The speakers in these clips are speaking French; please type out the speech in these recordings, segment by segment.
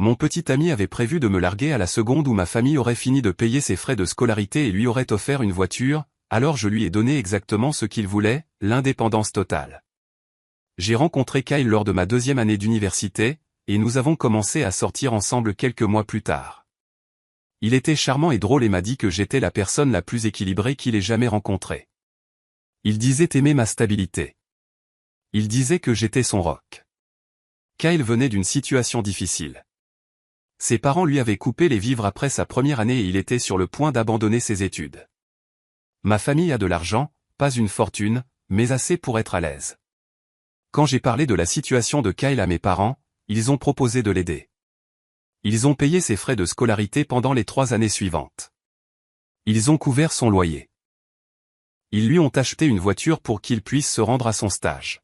Mon petit ami avait prévu de me larguer à la seconde où ma famille aurait fini de payer ses frais de scolarité et lui aurait offert une voiture, alors je lui ai donné exactement ce qu'il voulait, l'indépendance totale. J'ai rencontré Kyle lors de ma 2e année d'université, et nous avons commencé à sortir ensemble quelques mois plus tard. Il était charmant et drôle et m'a dit que j'étais la personne la plus équilibrée qu'il ait jamais rencontrée. Il disait aimer ma stabilité. Il disait que j'étais son rock. Kyle venait d'une situation difficile. Ses parents lui avaient coupé les vivres après sa première année et il était sur le point d'abandonner ses études. Ma famille a de l'argent, pas une fortune, mais assez pour être à l'aise. Quand j'ai parlé de la situation de Kyle à mes parents, ils ont proposé de l'aider. Ils ont payé ses frais de scolarité pendant les 3 années suivantes. Ils ont couvert son loyer. Ils lui ont acheté une voiture pour qu'il puisse se rendre à son stage.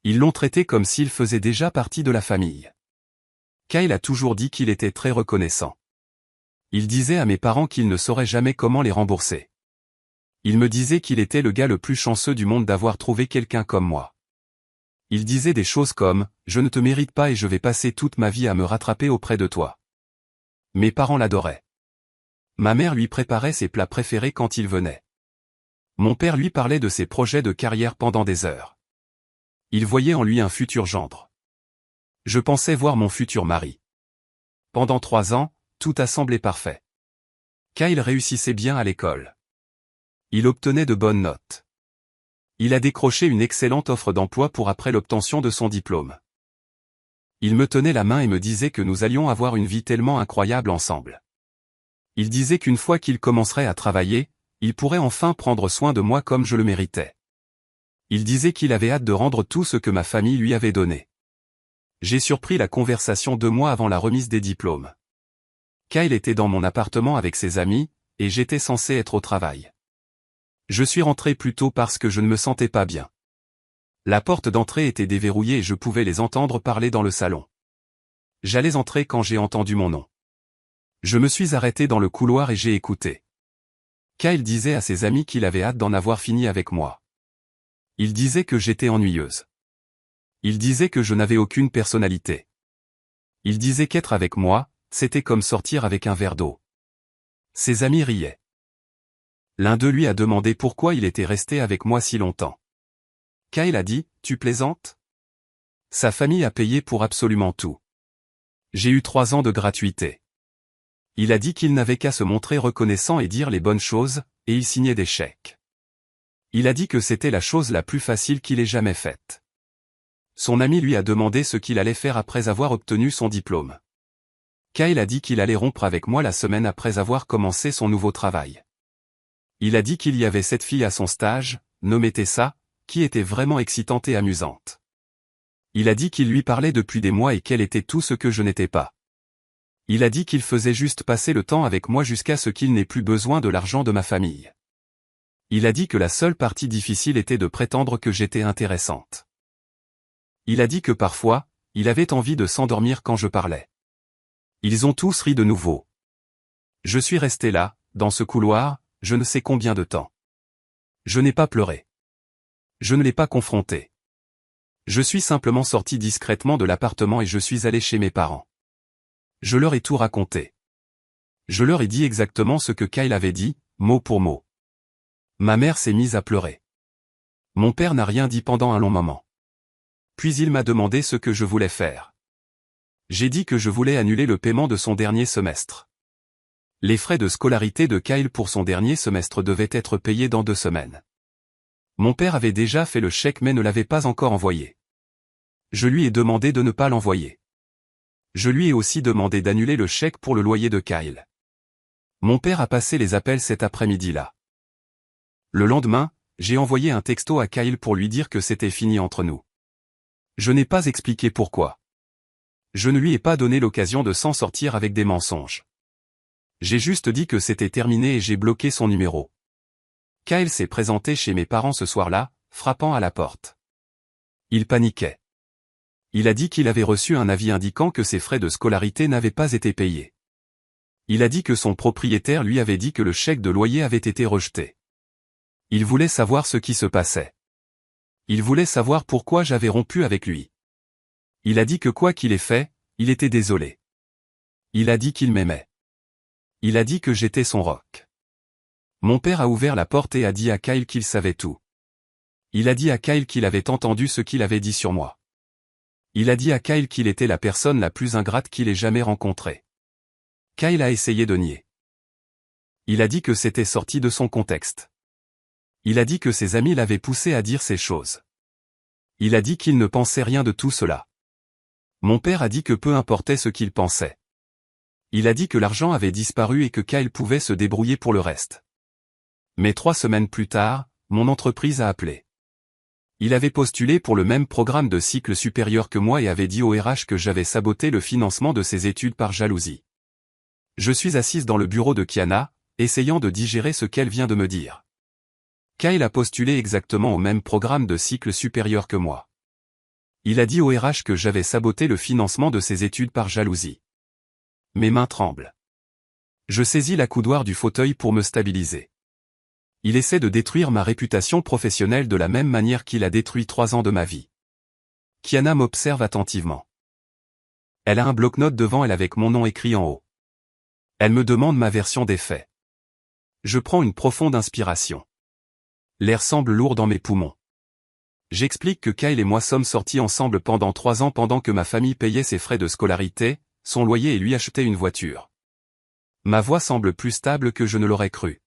Ils l'ont traité comme s'il faisait déjà partie de la famille. Kyle a toujours dit qu'il était très reconnaissant. Il disait à mes parents qu'il ne saurait jamais comment les rembourser. Il me disait qu'il était le gars le plus chanceux du monde d'avoir trouvé quelqu'un comme moi. Il disait des choses comme « Je ne te mérite pas et je vais passer toute ma vie à me rattraper auprès de toi ». Mes parents l'adoraient. Ma mère lui préparait ses plats préférés quand il venait. Mon père lui parlait de ses projets de carrière pendant des heures. Il voyait en lui un futur gendre. Je pensais voir mon futur mari. Pendant 3 ans, tout a semblé parfait. Kyle réussissait bien à l'école. Il obtenait de bonnes notes. Il a décroché une excellente offre d'emploi pour après l'obtention de son diplôme. Il me tenait la main et me disait que nous allions avoir une vie tellement incroyable ensemble. Il disait qu'une fois qu'il commencerait à travailler, il pourrait enfin prendre soin de moi comme je le méritais. Il disait qu'il avait hâte de rendre tout ce que ma famille lui avait donné. J'ai surpris la conversation 2 mois avant la remise des diplômes. Kyle était dans mon appartement avec ses amis, et j'étais censé être au travail. Je suis rentré plus tôt parce que je ne me sentais pas bien. La porte d'entrée était déverrouillée et je pouvais les entendre parler dans le salon. J'allais entrer quand j'ai entendu mon nom. Je me suis arrêté dans le couloir et j'ai écouté. Kyle disait à ses amis qu'il avait hâte d'en avoir fini avec moi. Il disait que j'étais ennuyeuse. Il disait que je n'avais aucune personnalité. Il disait qu'être avec moi, c'était comme sortir avec un verre d'eau. Ses amis riaient. L'un d'eux lui a demandé pourquoi il était resté avec moi si longtemps. Kyle a dit, « Tu plaisantes ?» Sa famille a payé pour absolument tout. J'ai eu 3 ans de gratuité. Il a dit qu'il n'avait qu'à se montrer reconnaissant et dire les bonnes choses, et il signait des chèques. Il a dit que c'était la chose la plus facile qu'il ait jamais faite. Son ami lui a demandé ce qu'il allait faire après avoir obtenu son diplôme. Kyle a dit qu'il allait rompre avec moi la semaine après avoir commencé son nouveau travail. Il a dit qu'il y avait cette fille à son stage, nommée Tessa, qui était vraiment excitante et amusante. Il a dit qu'il lui parlait depuis des mois et qu'elle était tout ce que je n'étais pas. Il a dit qu'il faisait juste passer le temps avec moi jusqu'à ce qu'il n'ait plus besoin de l'argent de ma famille. Il a dit que la seule partie difficile était de prétendre que j'étais intéressante. Il a dit que parfois, il avait envie de s'endormir quand je parlais. Ils ont tous ri de nouveau. Je suis resté là, dans ce couloir, je ne sais combien de temps. Je n'ai pas pleuré. Je ne l'ai pas confronté. Je suis simplement sorti discrètement de l'appartement et je suis allé chez mes parents. Je leur ai tout raconté. Je leur ai dit exactement ce que Kyle avait dit, mot pour mot. Ma mère s'est mise à pleurer. Mon père n'a rien dit pendant un long moment. Puis il m'a demandé ce que je voulais faire. J'ai dit que je voulais annuler le paiement de son dernier semestre. Les frais de scolarité de Kyle pour son dernier semestre devaient être payés dans 2 semaines. Mon père avait déjà fait le chèque mais ne l'avait pas encore envoyé. Je lui ai demandé de ne pas l'envoyer. Je lui ai aussi demandé d'annuler le chèque pour le loyer de Kyle. Mon père a passé les appels cet après-midi-là. Le lendemain, j'ai envoyé un texto à Kyle pour lui dire que c'était fini entre nous. Je n'ai pas expliqué pourquoi. Je ne lui ai pas donné l'occasion de s'en sortir avec des mensonges. J'ai juste dit que c'était terminé et j'ai bloqué son numéro. Kyle s'est présenté chez mes parents ce soir-là, frappant à la porte. Il paniquait. Il a dit qu'il avait reçu un avis indiquant que ses frais de scolarité n'avaient pas été payés. Il a dit que son propriétaire lui avait dit que le chèque de loyer avait été rejeté. Il voulait savoir ce qui se passait. Il voulait savoir pourquoi j'avais rompu avec lui. Il a dit que quoi qu'il ait fait, il était désolé. Il a dit qu'il m'aimait. Il a dit que j'étais son rock. Mon père a ouvert la porte et a dit à Kyle qu'il savait tout. Il a dit à Kyle qu'il avait entendu ce qu'il avait dit sur moi. Il a dit à Kyle qu'il était la personne la plus ingrate qu'il ait jamais rencontrée. Kyle a essayé de nier. Il a dit que c'était sorti de son contexte. Il a dit que ses amis l'avaient poussé à dire ces choses. Il a dit qu'il ne pensait rien de tout cela. Mon père a dit que peu importait ce qu'il pensait. Il a dit que l'argent avait disparu et que Kyle pouvait se débrouiller pour le reste. Mais 3 semaines plus tard, mon entreprise a appelé. Il avait postulé pour le même programme de cycle supérieur que moi et avait dit au RH que j'avais saboté le financement de ses études par jalousie. Je suis assise dans le bureau de Kiana, essayant de digérer ce qu'elle vient de me dire. Kyle a postulé exactement au même programme de cycle supérieur que moi. Il a dit au RH que j'avais saboté le financement de ses études par jalousie. Mes mains tremblent. Je saisis l'accoudoir du fauteuil pour me stabiliser. Il essaie de détruire ma réputation professionnelle de la même manière qu'il a détruit 3 ans de ma vie. Kiana m'observe attentivement. Elle a un bloc-notes devant elle avec mon nom écrit en haut. Elle me demande ma version des faits. Je prends une profonde inspiration. L'air semble lourd dans mes poumons. J'explique que Kyle et moi sommes sortis ensemble pendant 3 ans pendant que ma famille payait ses frais de scolarité, son loyer et lui achetait une voiture. Ma voix semble plus stable que je ne l'aurais cru.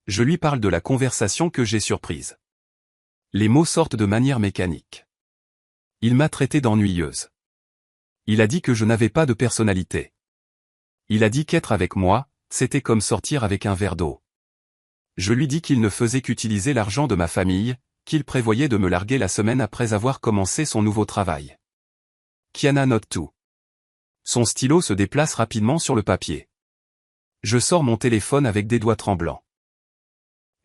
Je lui parle de la conversation que j'ai surprise. Les mots sortent de manière mécanique. Il m'a traité d'ennuyeuse. Il a dit que je n'avais pas de personnalité. Il a dit qu'être avec moi, c'était comme sortir avec un verre d'eau. Je lui dis qu'il ne faisait qu'utiliser l'argent de ma famille, qu'il prévoyait de me larguer la semaine après avoir commencé son nouveau travail. Kiana note tout. Son stylo se déplace rapidement sur le papier. Je sors mon téléphone avec des doigts tremblants.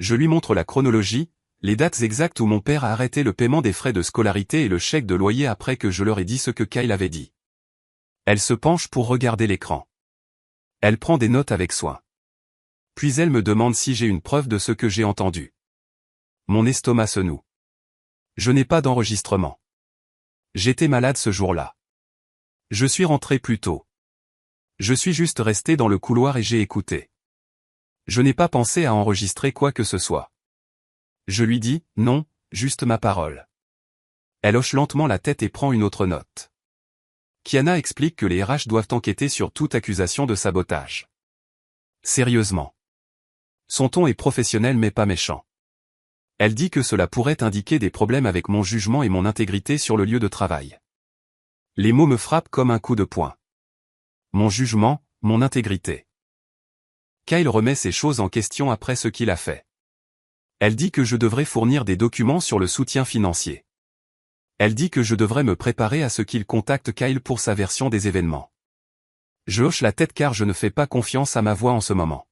Je lui montre la chronologie, les dates exactes où mon père a arrêté le paiement des frais de scolarité et le chèque de loyer après que je leur ai dit ce que Kyle avait dit. Elle se penche pour regarder l'écran. Elle prend des notes avec soin. Puis elle me demande si j'ai une preuve de ce que j'ai entendu. Mon estomac se noue. Je n'ai pas d'enregistrement. J'étais malade ce jour-là. Je suis rentré plus tôt. Je suis juste resté dans le couloir et j'ai écouté. Je n'ai pas pensé à enregistrer quoi que ce soit. Je lui dis, non, juste ma parole. Elle hoche lentement la tête et prend une autre note. Kiana explique que les RH doivent enquêter sur toute accusation de sabotage. Sérieusement. Son ton est professionnel mais pas méchant. Elle dit que cela pourrait indiquer des problèmes avec mon jugement et mon intégrité sur le lieu de travail. Les mots me frappent comme un coup de poing. Mon jugement, mon intégrité. Kyle remet ces choses en question après ce qu'il a fait. Elle dit que je devrais fournir des documents sur le soutien financier. Elle dit que je devrais me préparer à ce qu'il contacte Kyle pour sa version des événements. Je hoche la tête car je ne fais pas confiance à ma voix en ce moment.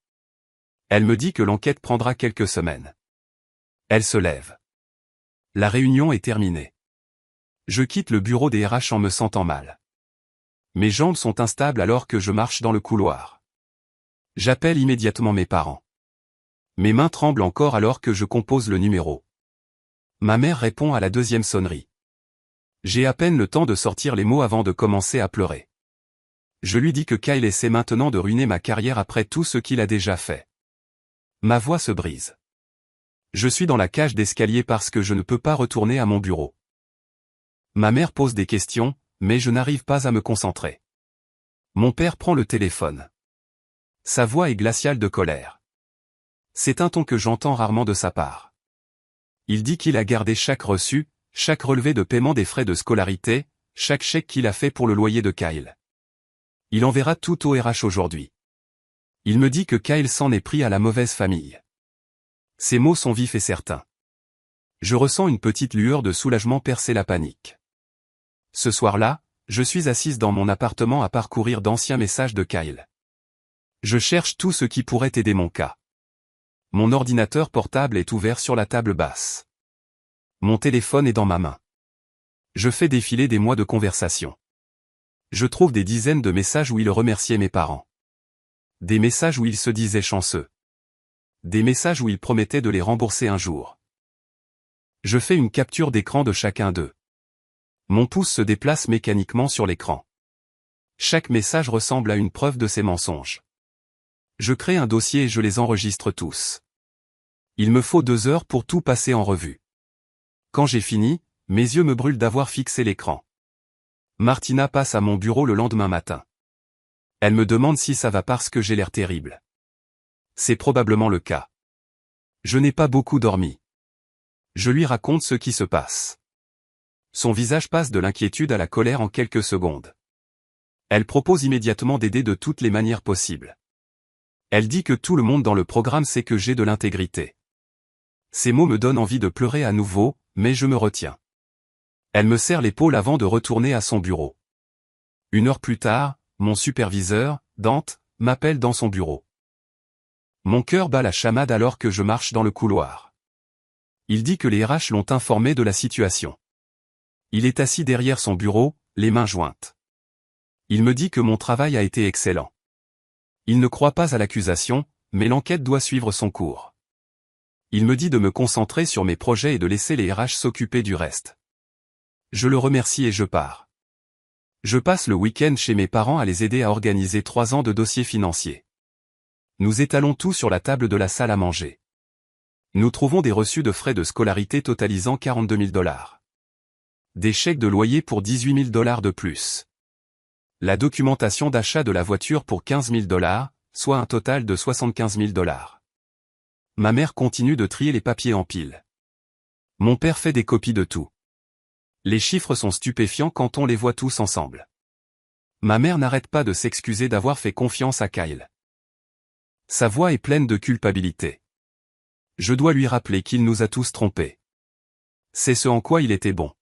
Elle me dit que l'enquête prendra quelques semaines. Elle se lève. La réunion est terminée. Je quitte le bureau des RH en me sentant mal. Mes jambes sont instables alors que je marche dans le couloir. J'appelle immédiatement mes parents. Mes mains tremblent encore alors que je compose le numéro. Ma mère répond à la 2e sonnerie. J'ai à peine le temps de sortir les mots avant de commencer à pleurer. Je lui dis que Kyle essaie maintenant de ruiner ma carrière après tout ce qu'il a déjà fait. Ma voix se brise. Je suis dans la cage d'escalier parce que je ne peux pas retourner à mon bureau. Ma mère pose des questions, mais je n'arrive pas à me concentrer. Mon père prend le téléphone. Sa voix est glaciale de colère. C'est un ton que j'entends rarement de sa part. Il dit qu'il a gardé chaque reçu, chaque relevé de paiement des frais de scolarité, chaque chèque qu'il a fait pour le loyer de Kyle. Il enverra tout au RH aujourd'hui. Il me dit que Kyle s'en est pris à la mauvaise famille. Ces mots sont vifs et certains. Je ressens une petite lueur de soulagement percer la panique. Ce soir-là, je suis assise dans mon appartement à parcourir d'anciens messages de Kyle. Je cherche tout ce qui pourrait aider mon cas. Mon ordinateur portable est ouvert sur la table basse. Mon téléphone est dans ma main. Je fais défiler des mois de conversation. Je trouve des dizaines de messages où il remerciait mes parents. Des messages où il se disait chanceux. Des messages où il promettait de les rembourser un jour. Je fais une capture d'écran de chacun d'eux. Mon pouce se déplace mécaniquement sur l'écran. Chaque message ressemble à une preuve de ses mensonges. Je crée un dossier et je les enregistre tous. Il me faut 2 heures pour tout passer en revue. Quand j'ai fini, mes yeux me brûlent d'avoir fixé l'écran. Martina passe à mon bureau le lendemain matin. Elle me demande si ça va parce que j'ai l'air terrible. C'est probablement le cas. Je n'ai pas beaucoup dormi. Je lui raconte ce qui se passe. Son visage passe de l'inquiétude à la colère en quelques secondes. Elle propose immédiatement d'aider de toutes les manières possibles. Elle dit que tout le monde dans le programme sait que j'ai de l'intégrité. Ces mots me donnent envie de pleurer à nouveau, mais je me retiens. Elle me serre l'épaule avant de retourner à son bureau. 1 heure plus tard, mon superviseur, Dante, m'appelle dans son bureau. Mon cœur bat la chamade alors que je marche dans le couloir. Il dit que les RH l'ont informé de la situation. Il est assis derrière son bureau, les mains jointes. Il me dit que mon travail a été excellent. Il ne croit pas à l'accusation, mais l'enquête doit suivre son cours. Il me dit de me concentrer sur mes projets et de laisser les RH s'occuper du reste. Je le remercie et je pars. Je passe le week-end chez mes parents à les aider à organiser 3 ans de dossiers financiers. Nous étalons tout sur la table de la salle à manger. Nous trouvons des reçus de frais de scolarité totalisant 42 000 $. Des chèques de loyer pour 18 000 $ de plus. La documentation d'achat de la voiture pour 15 000 $, soit un total de 75 000 $. Ma mère continue de trier les papiers en pile. Mon père fait des copies de tout. Les chiffres sont stupéfiants quand on les voit tous ensemble. Ma mère n'arrête pas de s'excuser d'avoir fait confiance à Kyle. Sa voix est pleine de culpabilité. Je dois lui rappeler qu'il nous a tous trompés. C'est ce en quoi il était bon.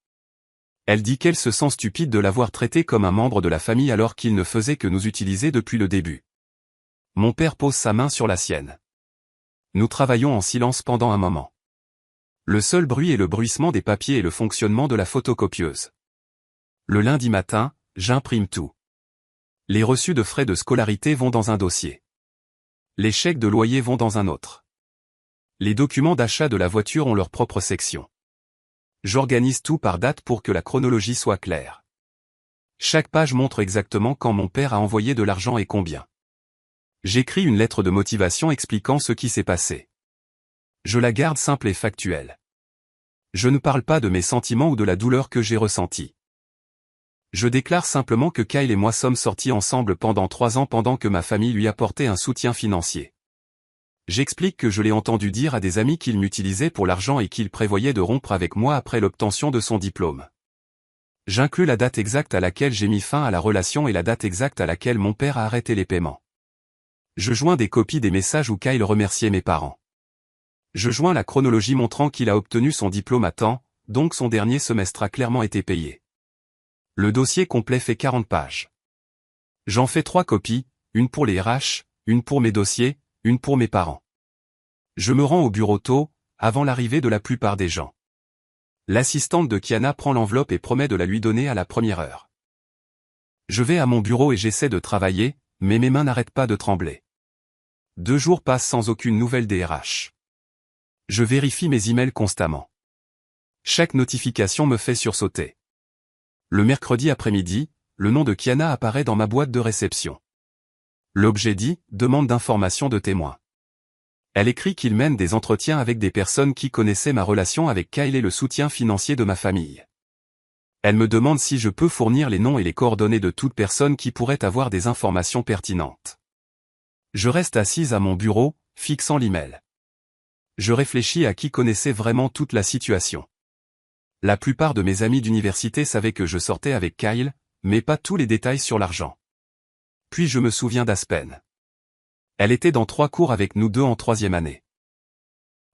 Elle dit qu'elle se sent stupide de l'avoir traité comme un membre de la famille alors qu'il ne faisait que nous utiliser depuis le début. Mon père pose sa main sur la sienne. Nous travaillons en silence pendant un moment. Le seul bruit est le bruissement des papiers et le fonctionnement de la photocopieuse. Le lundi matin, j'imprime tout. Les reçus de frais de scolarité vont dans un dossier. Les chèques de loyer vont dans un autre. Les documents d'achat de la voiture ont leur propre section. J'organise tout par date pour que la chronologie soit claire. Chaque page montre exactement quand mon père a envoyé de l'argent et combien. J'écris une lettre de motivation expliquant ce qui s'est passé. Je la garde simple et factuelle. Je ne parle pas de mes sentiments ou de la douleur que j'ai ressentie. Je déclare simplement que Kyle et moi sommes sortis ensemble pendant 3 ans pendant que ma famille lui apportait un soutien financier. J'explique que je l'ai entendu dire à des amis qu'il m'utilisait pour l'argent et qu'il prévoyait de rompre avec moi après l'obtention de son diplôme. J'inclus la date exacte à laquelle j'ai mis fin à la relation et la date exacte à laquelle mon père a arrêté les paiements. Je joins des copies des messages où Kyle remerciait mes parents. Je joins la chronologie montrant qu'il a obtenu son diplôme à temps, donc son dernier semestre a clairement été payé. Le dossier complet fait 40 pages. J'en fais 3 copies, une pour les RH, une pour mes dossiers, une pour mes parents. Je me rends au bureau tôt, avant l'arrivée de la plupart des gens. L'assistante de Kiana prend l'enveloppe et promet de la lui donner à la première heure. Je vais à mon bureau et j'essaie de travailler, mais mes mains n'arrêtent pas de trembler. 2 jours passent sans aucune nouvelle des RH. Je vérifie mes emails constamment. Chaque notification me fait sursauter. Le mercredi après-midi, le nom de Kiana apparaît dans ma boîte de réception. L'objet dit « Demande d'information de témoins ». Elle écrit qu'il mène des entretiens avec des personnes qui connaissaient ma relation avec Kyle et le soutien financier de ma famille. Elle me demande si je peux fournir les noms et les coordonnées de toute personne qui pourrait avoir des informations pertinentes. Je reste assise à mon bureau, fixant l'email. Je réfléchis à qui connaissait vraiment toute la situation. La plupart de mes amis d'université savaient que je sortais avec Kyle, mais pas tous les détails sur l'argent. Puis je me souviens d'Aspen. Elle était dans 3 cours avec nous 2 en 3e année.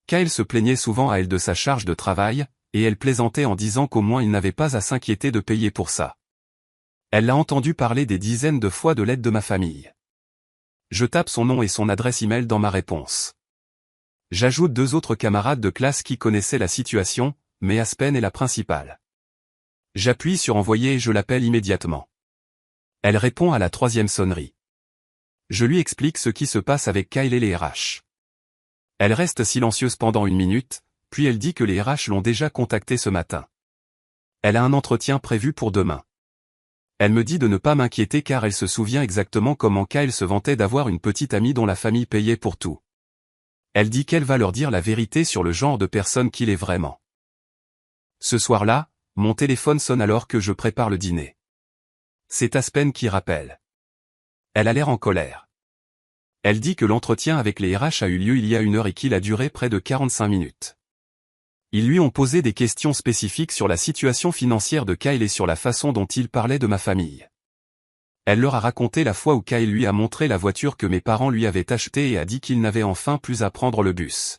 Kyle se plaignait souvent à elle de sa charge de travail, et elle plaisantait en disant qu'au moins il n'avait pas à s'inquiéter de payer pour ça. Elle l'a entendu parler des dizaines de fois de l'aide de ma famille. Je tape son nom et son adresse email dans ma réponse. J'ajoute 2 autres camarades de classe qui connaissaient la situation, mais Aspen est la principale. J'appuie sur envoyer et je l'appelle immédiatement. Elle répond à la 3e sonnerie. Je lui explique ce qui se passe avec Kyle et les RH. Elle reste silencieuse pendant 1 minute, puis elle dit que les RH l'ont déjà contacté ce matin. Elle a un entretien prévu pour demain. Elle me dit de ne pas m'inquiéter car elle se souvient exactement comment Kyle se vantait d'avoir une petite amie dont la famille payait pour tout. Elle dit qu'elle va leur dire la vérité sur le genre de personne qu'il est vraiment. Ce soir-là, mon téléphone sonne alors que je prépare le dîner. C'est Aspen qui rappelle. Elle a l'air en colère. Elle dit que l'entretien avec les RH a eu lieu il y a 1 heure et qu'il a duré près de 45 minutes. Ils lui ont posé des questions spécifiques sur la situation financière de Kyle et sur la façon dont il parlait de ma famille. Elle leur a raconté la fois où Kyle lui a montré la voiture que mes parents lui avaient achetée et a dit qu'il n'avait enfin plus à prendre le bus.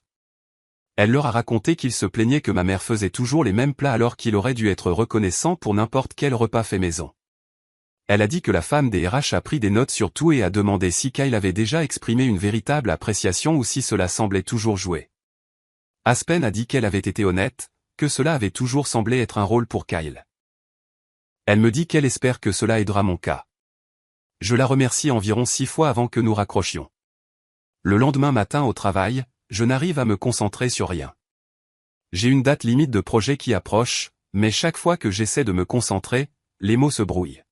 Elle leur a raconté qu'il se plaignait que ma mère faisait toujours les mêmes plats alors qu'il aurait dû être reconnaissant pour n'importe quel repas fait maison. Elle a dit que la femme des RH a pris des notes sur tout et a demandé si Kyle avait déjà exprimé une véritable appréciation ou si cela semblait toujours jouer. Aspen a dit qu'elle avait été honnête, que cela avait toujours semblé être un rôle pour Kyle. Elle me dit qu'elle espère que cela aidera mon cas. Je la remercie environ 6 fois avant que nous raccrochions. Le lendemain matin au travail, je n'arrive à me concentrer sur rien. J'ai une date limite de projet qui approche, mais chaque fois que j'essaie de me concentrer, les mots se brouillent.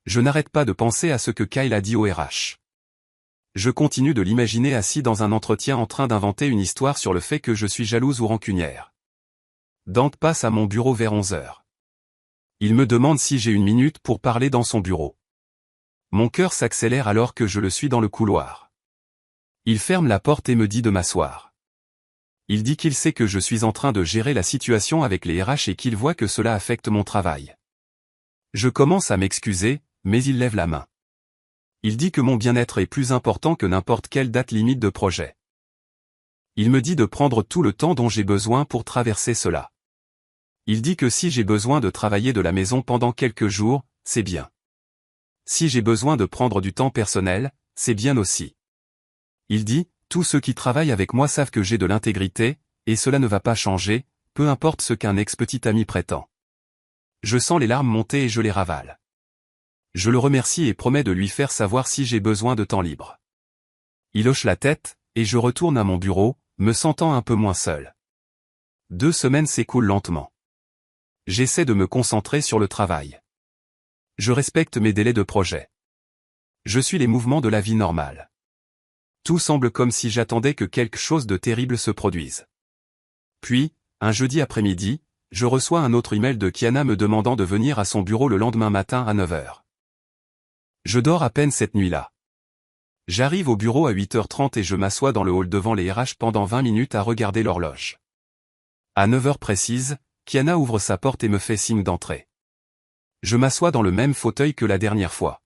Je n'arrête pas de penser à ce que Kyle a dit au RH. Je continue de l'imaginer assis dans un entretien en train d'inventer une histoire sur le fait que je suis jalouse ou rancunière. Dante passe à mon bureau vers 11 heures. Il me demande si j'ai 1 minute pour parler dans son bureau. Mon cœur s'accélère alors que je le suis dans le couloir. Il ferme la porte et me dit de m'asseoir. Il dit qu'il sait que je suis en train de gérer la situation avec les RH et qu'il voit que cela affecte mon travail. Je commence à m'excuser, mais il lève la main. Il dit que mon bien-être est plus important que n'importe quelle date limite de projet. Il me dit de prendre tout le temps dont j'ai besoin pour traverser cela. Il dit que si j'ai besoin de travailler de la maison pendant quelques jours, c'est bien. Si j'ai besoin de prendre du temps personnel, c'est bien aussi. Il dit, tous ceux qui travaillent avec moi savent que j'ai de l'intégrité, et cela ne va pas changer, peu importe ce qu'un ex-petit ami prétend. Je sens les larmes monter et je les ravale. Je le remercie et promets de lui faire savoir si j'ai besoin de temps libre. Il hoche la tête, et je retourne à mon bureau, me sentant un peu moins seul. 2 semaines s'écoulent lentement. J'essaie de me concentrer sur le travail. Je respecte mes délais de projet. Je suis les mouvements de la vie normale. Tout semble comme si j'attendais que quelque chose de terrible se produise. Puis, un jeudi après-midi, je reçois un autre email de Kiana me demandant de venir à son bureau le lendemain matin à 9 heures. Je dors à peine cette nuit-là. J'arrive au bureau à 8h30 et je m'assois dans le hall devant les RH pendant 20 minutes à regarder l'horloge. À 9 heures précises, Kiana ouvre sa porte et me fait signe d'entrer. Je m'assois dans le même fauteuil que la dernière fois.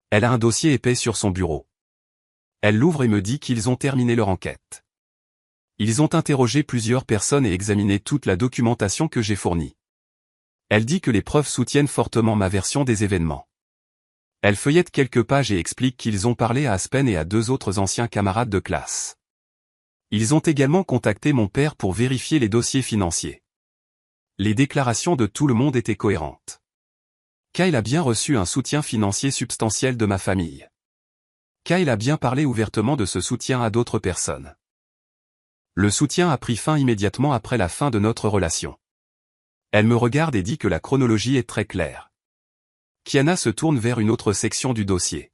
Elle a un dossier épais sur son bureau. Elle l'ouvre et me dit qu'ils ont terminé leur enquête. Ils ont interrogé plusieurs personnes et examiné toute la documentation que j'ai fournie. Elle dit que les preuves soutiennent fortement ma version des événements. Elle feuillette quelques pages et explique qu'ils ont parlé à Aspen et à 2 autres anciens camarades de classe. Ils ont également contacté mon père pour vérifier les dossiers financiers. Les déclarations de tout le monde étaient cohérentes. Kyle a bien reçu un soutien financier substantiel de ma famille. Kyle a bien parlé ouvertement de ce soutien à d'autres personnes. Le soutien a pris fin immédiatement après la fin de notre relation. Elle me regarde et dit que la chronologie est très claire. Kiana se tourne vers une autre section du dossier.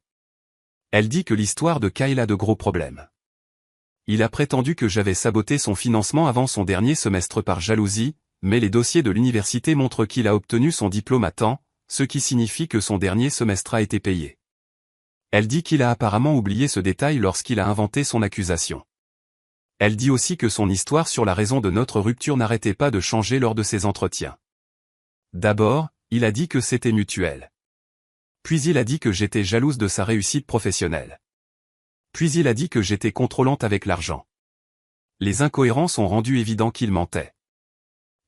Elle dit que l'histoire de Kyle a de gros problèmes. Il a prétendu que j'avais saboté son financement avant son dernier semestre par jalousie, mais les dossiers de l'université montrent qu'il a obtenu son diplôme à temps, ce qui signifie que son dernier semestre a été payé. Elle dit qu'il a apparemment oublié ce détail lorsqu'il a inventé son accusation. Elle dit aussi que son histoire sur la raison de notre rupture n'arrêtait pas de changer lors de ses entretiens. D'abord, il a dit que c'était mutuel. Puis il a dit que j'étais jalouse de sa réussite professionnelle. Puis il a dit que j'étais contrôlante avec l'argent. Les incohérences ont rendu évident qu'il mentait.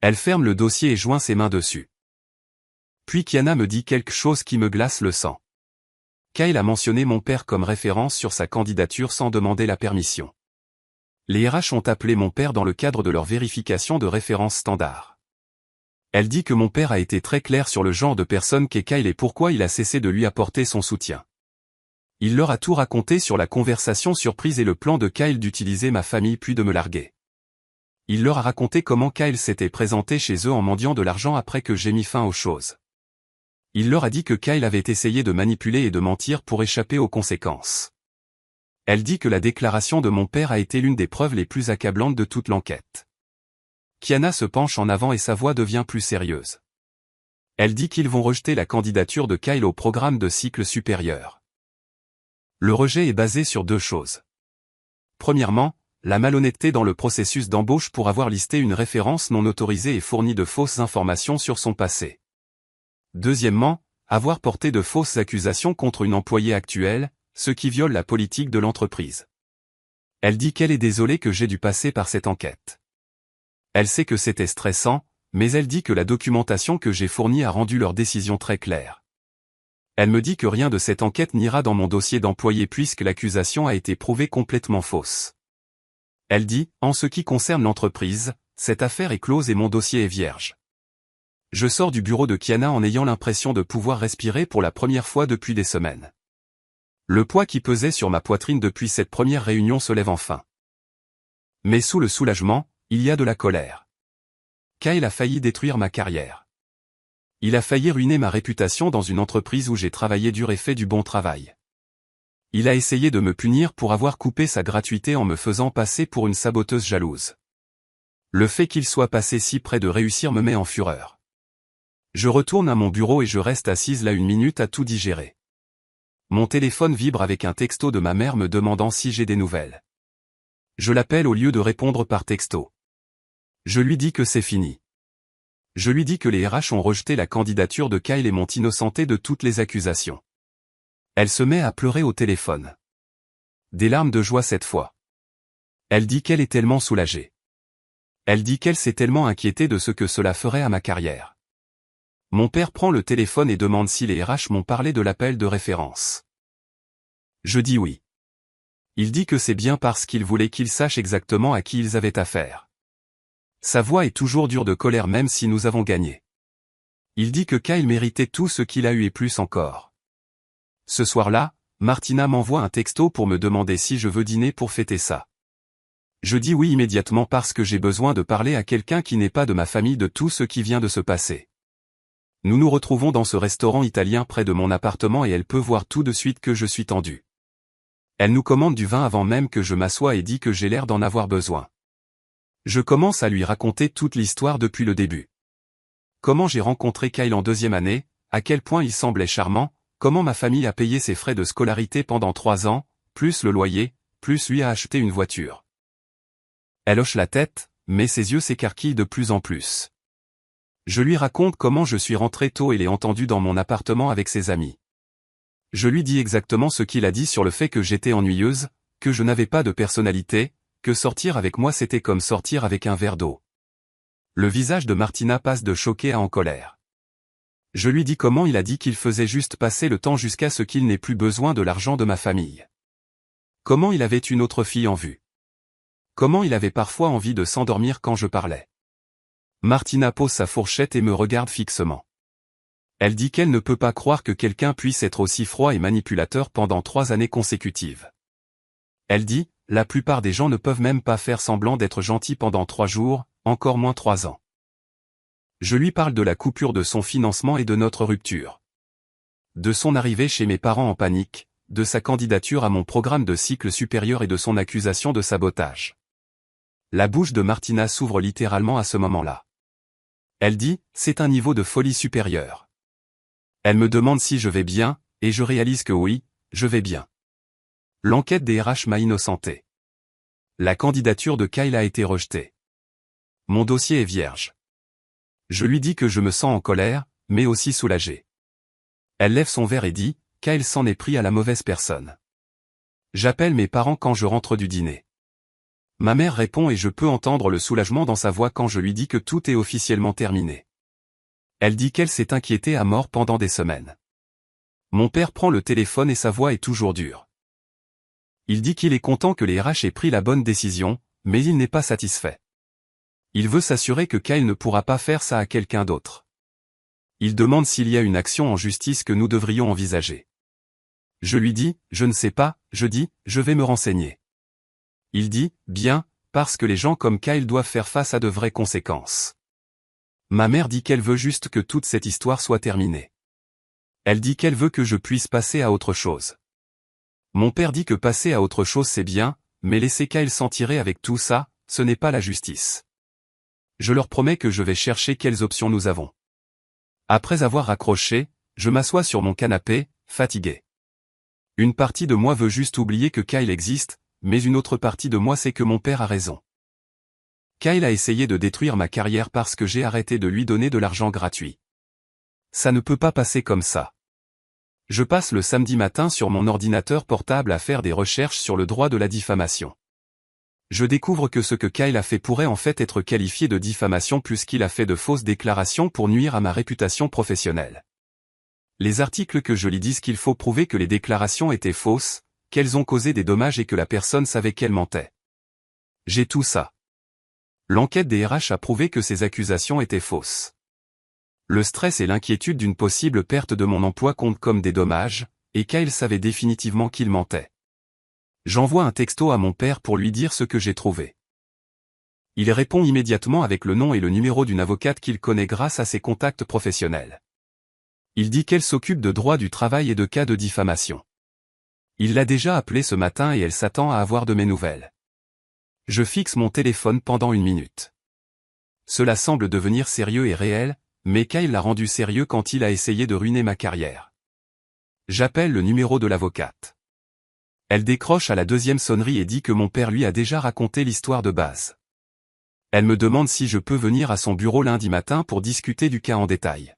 Elle ferme le dossier et joint ses mains dessus. Puis Kiana me dit quelque chose qui me glace le sang. Kyle a mentionné mon père comme référence sur sa candidature sans demander la permission. Les RH ont appelé mon père dans le cadre de leur vérification de référence standard. Elle dit que mon père a été très clair sur le genre de personne qu'est Kyle et pourquoi il a cessé de lui apporter son soutien. Il leur a tout raconté sur la conversation surprise et le plan de Kyle d'utiliser ma famille puis de me larguer. Il leur a raconté comment Kyle s'était présenté chez eux en mendiant de l'argent après que j'ai mis fin aux choses. Il leur a dit que Kyle avait essayé de manipuler et de mentir pour échapper aux conséquences. Elle dit que la déclaration de mon père a été l'une des preuves les plus accablantes de toute l'enquête. Kiana se penche en avant et sa voix devient plus sérieuse. Elle dit qu'ils vont rejeter la candidature de Kyle au programme de cycle supérieur. Le rejet est basé sur deux choses. Premièrement, la malhonnêteté dans le processus d'embauche pour avoir listé une référence non autorisée et fourni de fausses informations sur son passé. Deuxièmement, avoir porté de fausses accusations contre une employée actuelle, ce qui viole la politique de l'entreprise. Elle dit qu'elle est désolée que j'ai dû passer par cette enquête. Elle sait que c'était stressant, mais elle dit que la documentation que j'ai fournie a rendu leur décision très claire. Elle me dit que rien de cette enquête n'ira dans mon dossier d'employé puisque l'accusation a été prouvée complètement fausse. Elle dit, en ce qui concerne l'entreprise, cette affaire est close et mon dossier est vierge. Je sors du bureau de Kiana en ayant l'impression de pouvoir respirer pour la première fois depuis des semaines. Le poids qui pesait sur ma poitrine depuis cette première réunion se lève enfin. Mais sous le soulagement, il y a de la colère. Kyle a failli détruire ma carrière. Il a failli ruiner ma réputation dans une entreprise où j'ai travaillé dur et fait du bon travail. Il a essayé de me punir pour avoir coupé sa gratuité en me faisant passer pour une saboteuse jalouse. Le fait qu'il soit passé si près de réussir me met en fureur. Je retourne à mon bureau et je reste assise là une minute à tout digérer. Mon téléphone vibre avec un texto de ma mère me demandant si j'ai des nouvelles. Je l'appelle au lieu de répondre par texto. Je lui dis que c'est fini. Je lui dis que les RH ont rejeté la candidature de Kyle et m'ont innocenté de toutes les accusations. Elle se met à pleurer au téléphone. Des larmes de joie cette fois. Elle dit qu'elle est tellement soulagée. Elle dit qu'elle s'est tellement inquiétée de ce que cela ferait à ma carrière. Mon père prend le téléphone et demande si les RH m'ont parlé de l'appel de référence. Je dis oui. Il dit que c'est bien parce qu'il voulait qu'ils sachent exactement à qui ils avaient affaire. Sa voix est toujours dure de colère même si nous avons gagné. Il dit que Kyle méritait tout ce qu'il a eu et plus encore. Ce soir-là, Martina m'envoie un texto pour me demander si je veux dîner pour fêter ça. Je dis oui immédiatement parce que j'ai besoin de parler à quelqu'un qui n'est pas de ma famille de tout ce qui vient de se passer. Nous nous retrouvons dans ce restaurant italien près de mon appartement et elle peut voir tout de suite que je suis tendu. Elle nous commande du vin avant même que je m'assoie et dit que j'ai l'air d'en avoir besoin. Je commence à lui raconter toute l'histoire depuis le début. Comment j'ai rencontré Kyle en deuxième année, à quel point il semblait charmant, comment ma famille a payé ses frais de scolarité pendant 3 ans, plus le loyer, plus lui a acheté une voiture. Elle hoche la tête, mais ses yeux s'écarquillent de plus en plus. Je lui raconte comment je suis rentré tôt et l'ai entendu dans mon appartement avec ses amis. Je lui dis exactement ce qu'il a dit sur le fait que j'étais ennuyeuse, que je n'avais pas de personnalité, que sortir avec moi c'était comme sortir avec un verre d'eau. Le visage de Martina passe de choqué à en colère. Je lui dis comment il a dit qu'il faisait juste passer le temps jusqu'à ce qu'il n'ait plus besoin de l'argent de ma famille. Comment il avait une autre fille en vue. Comment il avait parfois envie de s'endormir quand je parlais. Martina pose sa fourchette et me regarde fixement. Elle dit qu'elle ne peut pas croire que quelqu'un puisse être aussi froid et manipulateur pendant 3 années consécutives. Elle dit, la plupart des gens ne peuvent même pas faire semblant d'être gentils pendant 3 jours, encore moins 3 ans. Je lui parle de la coupure de son financement et de notre rupture. De son arrivée chez mes parents en panique, de sa candidature à mon programme de cycle supérieur et de son accusation de sabotage. La bouche de Martina s'ouvre littéralement à ce moment-là. Elle dit, c'est un niveau de folie supérieur. Elle me demande si je vais bien, et je réalise que oui, je vais bien. L'enquête des RH m'a innocenté. La candidature de Kyle a été rejetée. Mon dossier est vierge. Je lui dis que je me sens en colère, mais aussi soulagé. Elle lève son verre et dit, Kyle s'en est pris à la mauvaise personne. J'appelle mes parents quand je rentre du dîner. Ma mère répond et je peux entendre le soulagement dans sa voix quand je lui dis que tout est officiellement terminé. Elle dit qu'elle s'est inquiétée à mort pendant des semaines. Mon père prend le téléphone et sa voix est toujours dure. Il dit qu'il est content que les RH aient pris la bonne décision, mais il n'est pas satisfait. Il veut s'assurer que Kyle ne pourra pas faire ça à quelqu'un d'autre. Il demande s'il y a une action en justice que nous devrions envisager. Je lui dis, je ne sais pas, je dis, je vais me renseigner. Il dit, bien, parce que les gens comme Kyle doivent faire face à de vraies conséquences. Ma mère dit qu'elle veut juste que toute cette histoire soit terminée. Elle dit qu'elle veut que je puisse passer à autre chose. Mon père dit que passer à autre chose c'est bien, mais laisser Kyle s'en tirer avec tout ça, ce n'est pas la justice. Je leur promets que je vais chercher quelles options nous avons. Après avoir raccroché, je m'assois sur mon canapé, fatigué. Une partie de moi veut juste oublier que Kyle existe, mais une autre partie de moi sait que mon père a raison. Kyle a essayé de détruire ma carrière parce que j'ai arrêté de lui donner de l'argent gratuit. Ça ne peut pas passer comme ça. Je passe le samedi matin sur mon ordinateur portable à faire des recherches sur le droit de la diffamation. Je découvre que ce que Kyle a fait pourrait en fait être qualifié de diffamation puisqu'il a fait de fausses déclarations pour nuire à ma réputation professionnelle. Les articles que je lis disent qu'il faut prouver que les déclarations étaient fausses, qu'elles ont causé des dommages et que la personne savait qu'elle mentait. J'ai tout ça. L'enquête des RH a prouvé que ces accusations étaient fausses. Le stress et l'inquiétude d'une possible perte de mon emploi comptent comme des dommages, et Kyle savait définitivement qu'il mentait. J'envoie un texto à mon père pour lui dire ce que j'ai trouvé. Il répond immédiatement avec le nom et le numéro d'une avocate qu'il connaît grâce à ses contacts professionnels. Il dit qu'elle s'occupe de droit du travail et de cas de diffamation. Il l'a déjà appelée ce matin et elle s'attend à avoir de mes nouvelles. Je fixe mon téléphone pendant 1 minute. Cela semble devenir sérieux et réel, mais Kyle l'a rendu sérieux quand il a essayé de ruiner ma carrière. J'appelle le numéro de l'avocate. Elle décroche à la 2e sonnerie et dit que mon père lui a déjà raconté l'histoire de base. Elle me demande si je peux venir à son bureau lundi matin pour discuter du cas en détail.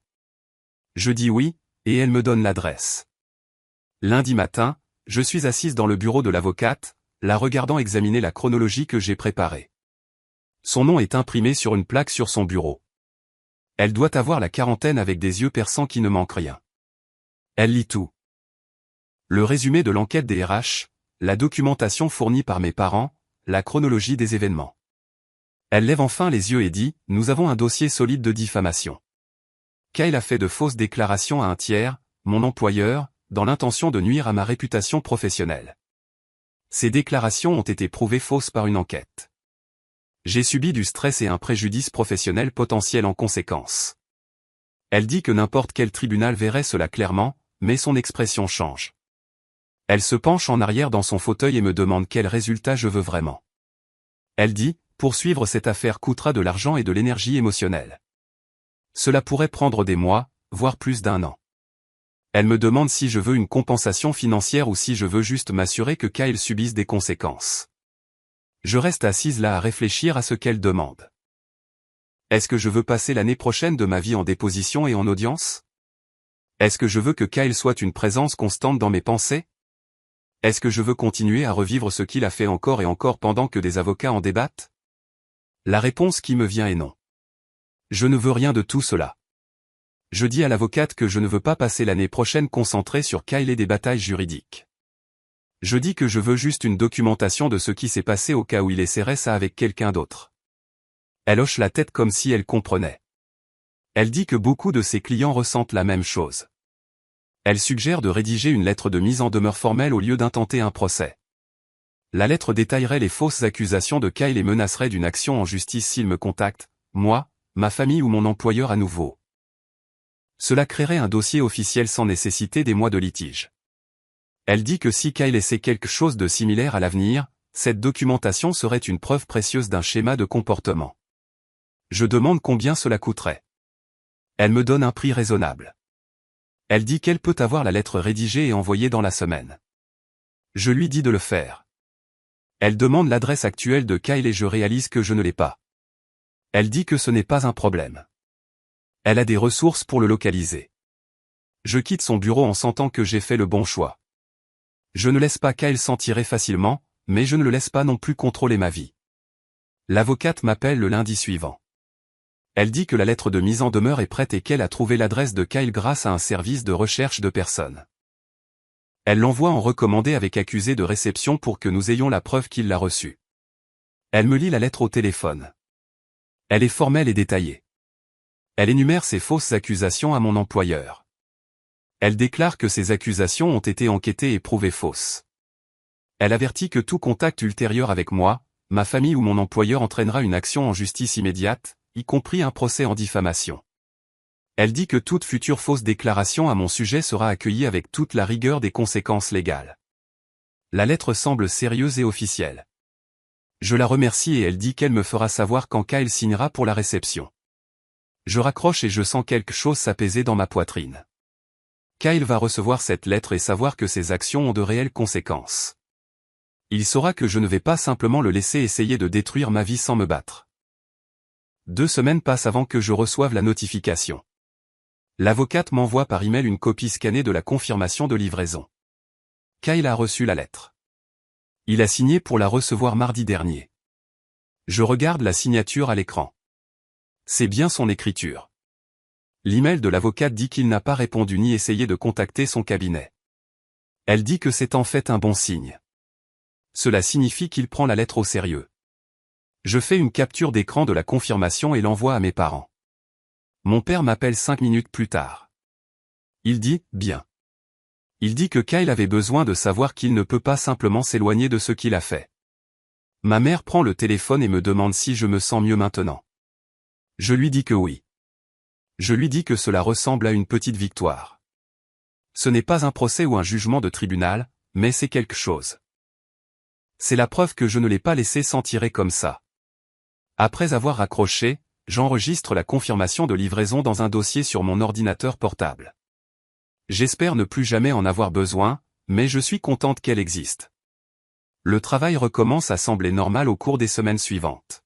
Je dis oui, et elle me donne l'adresse. Lundi matin, je suis assise dans le bureau de l'avocate, la regardant examiner la chronologie que j'ai préparée. Son nom est imprimé sur une plaque sur son bureau. Elle doit avoir la quarantaine avec des yeux perçants qui ne manquent rien. Elle lit tout. Le résumé de l'enquête des RH, la documentation fournie par mes parents, la chronologie des événements. Elle lève enfin les yeux et dit « Nous avons un dossier solide de diffamation. Kyle a fait de fausses déclarations à un tiers, mon employeur, dans l'intention de nuire à ma réputation professionnelle. Ces déclarations ont été prouvées fausses par une enquête. J'ai subi du stress et un préjudice professionnel potentiel en conséquence. » Elle dit que n'importe quel tribunal verrait cela clairement, mais son expression change. Elle se penche en arrière dans son fauteuil et me demande quel résultat je veux vraiment. Elle dit, poursuivre cette affaire coûtera de l'argent et de l'énergie émotionnelle. Cela pourrait prendre des mois, voire plus d'1 an. Elle me demande si je veux une compensation financière ou si je veux juste m'assurer que Kyle subisse des conséquences. Je reste assise là à réfléchir à ce qu'elle demande. Est-ce que je veux passer l'année prochaine de ma vie en déposition et en audience? Est-ce que je veux que Kyle soit une présence constante dans mes pensées? Est-ce que je veux continuer à revivre ce qu'il a fait encore et encore pendant que des avocats en débattent? La réponse qui me vient est non. Je ne veux rien de tout cela. Je dis à l'avocate que je ne veux pas passer l'année prochaine concentré sur Kyle et des batailles juridiques. Je dis que je veux juste une documentation de ce qui s'est passé au cas où il essaierait ça avec quelqu'un d'autre. Elle hoche la tête comme si elle comprenait. Elle dit que beaucoup de ses clients ressentent la même chose. Elle suggère de rédiger une lettre de mise en demeure formelle au lieu d'intenter un procès. La lettre détaillerait les fausses accusations de Kyle et menacerait d'une action en justice s'il me contacte, moi, ma famille ou mon employeur à nouveau. Cela créerait un dossier officiel sans nécessiter des mois de litige. Elle dit que si Kyle essaie quelque chose de similaire à l'avenir, cette documentation serait une preuve précieuse d'un schéma de comportement. Je demande combien cela coûterait. Elle me donne un prix raisonnable. Elle dit qu'elle peut avoir la lettre rédigée et envoyée dans la semaine. Je lui dis de le faire. Elle demande l'adresse actuelle de Kyle et je réalise que je ne l'ai pas. Elle dit que ce n'est pas un problème. Elle a des ressources pour le localiser. Je quitte son bureau en sentant que j'ai fait le bon choix. Je ne laisse pas Kyle s'en tirer facilement, mais je ne le laisse pas non plus contrôler ma vie. L'avocate m'appelle le lundi suivant. Elle dit que la lettre de mise en demeure est prête et qu'elle a trouvé l'adresse de Kyle grâce à un service de recherche de personnes. Elle l'envoie en recommandé avec accusé de réception pour que nous ayons la preuve qu'il l'a reçue. Elle me lit la lettre au téléphone. Elle est formelle et détaillée. Elle énumère ses fausses accusations à mon employeur. Elle déclare que ces accusations ont été enquêtées et prouvées fausses. Elle avertit que tout contact ultérieur avec moi, ma famille ou mon employeur entraînera une action en justice immédiate, y compris un procès en diffamation. Elle dit que toute future fausse déclaration à mon sujet sera accueillie avec toute la rigueur des conséquences légales. La lettre semble sérieuse et officielle. Je la remercie et elle dit qu'elle me fera savoir quand Kyle signera pour la réception. Je raccroche et je sens quelque chose s'apaiser dans ma poitrine. Kyle va recevoir cette lettre et savoir que ses actions ont de réelles conséquences. Il saura que je ne vais pas simplement le laisser essayer de détruire ma vie sans me battre. 2 semaines passent avant que je reçoive la notification. L'avocate m'envoie par email une copie scannée de la confirmation de livraison. Kyle a reçu la lettre. Il a signé pour la recevoir mardi dernier. Je regarde la signature à l'écran. C'est bien son écriture. L'email de l'avocate dit qu'il n'a pas répondu ni essayé de contacter son cabinet. Elle dit que c'est en fait un bon signe. Cela signifie qu'il prend la lettre au sérieux. Je fais une capture d'écran de la confirmation et l'envoie à mes parents. Mon père m'appelle 5 minutes plus tard. Il dit « Bien ». Il dit que Kyle avait besoin de savoir qu'il ne peut pas simplement s'éloigner de ce qu'il a fait. Ma mère prend le téléphone et me demande si je me sens mieux maintenant. Je lui dis que oui. Je lui dis que cela ressemble à une petite victoire. Ce n'est pas un procès ou un jugement de tribunal, mais c'est quelque chose. C'est la preuve que je ne l'ai pas laissé s'en tirer comme ça. Après avoir raccroché, j'enregistre la confirmation de livraison dans un dossier sur mon ordinateur portable. J'espère ne plus jamais en avoir besoin, mais je suis contente qu'elle existe. Le travail recommence à sembler normal au cours des semaines suivantes.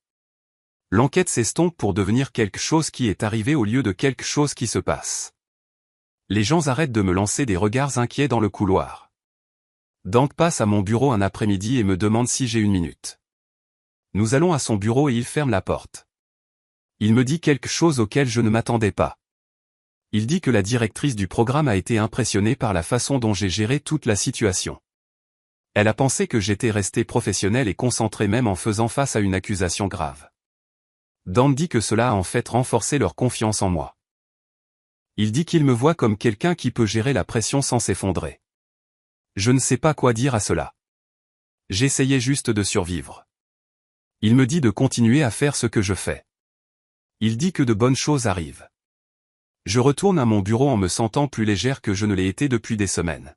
L'enquête s'estompe pour devenir quelque chose qui est arrivé au lieu de quelque chose qui se passe. Les gens arrêtent de me lancer des regards inquiets dans le couloir. Dante passe à mon bureau un après-midi et me demande si j'ai une minute. Nous allons à son bureau et il ferme la porte. Il me dit quelque chose auquel je ne m'attendais pas. Il dit que la directrice du programme a été impressionnée par la façon dont j'ai géré toute la situation. Elle a pensé que j'étais resté professionnel et concentré même en faisant face à une accusation grave. Dante dit que cela a en fait renforcé leur confiance en moi. Il dit qu'il me voit comme quelqu'un qui peut gérer la pression sans s'effondrer. Je ne sais pas quoi dire à cela. J'essayais juste de survivre. Il me dit de continuer à faire ce que je fais. Il dit que de bonnes choses arrivent. Je retourne à mon bureau en me sentant plus légère que je ne l'ai été depuis des semaines.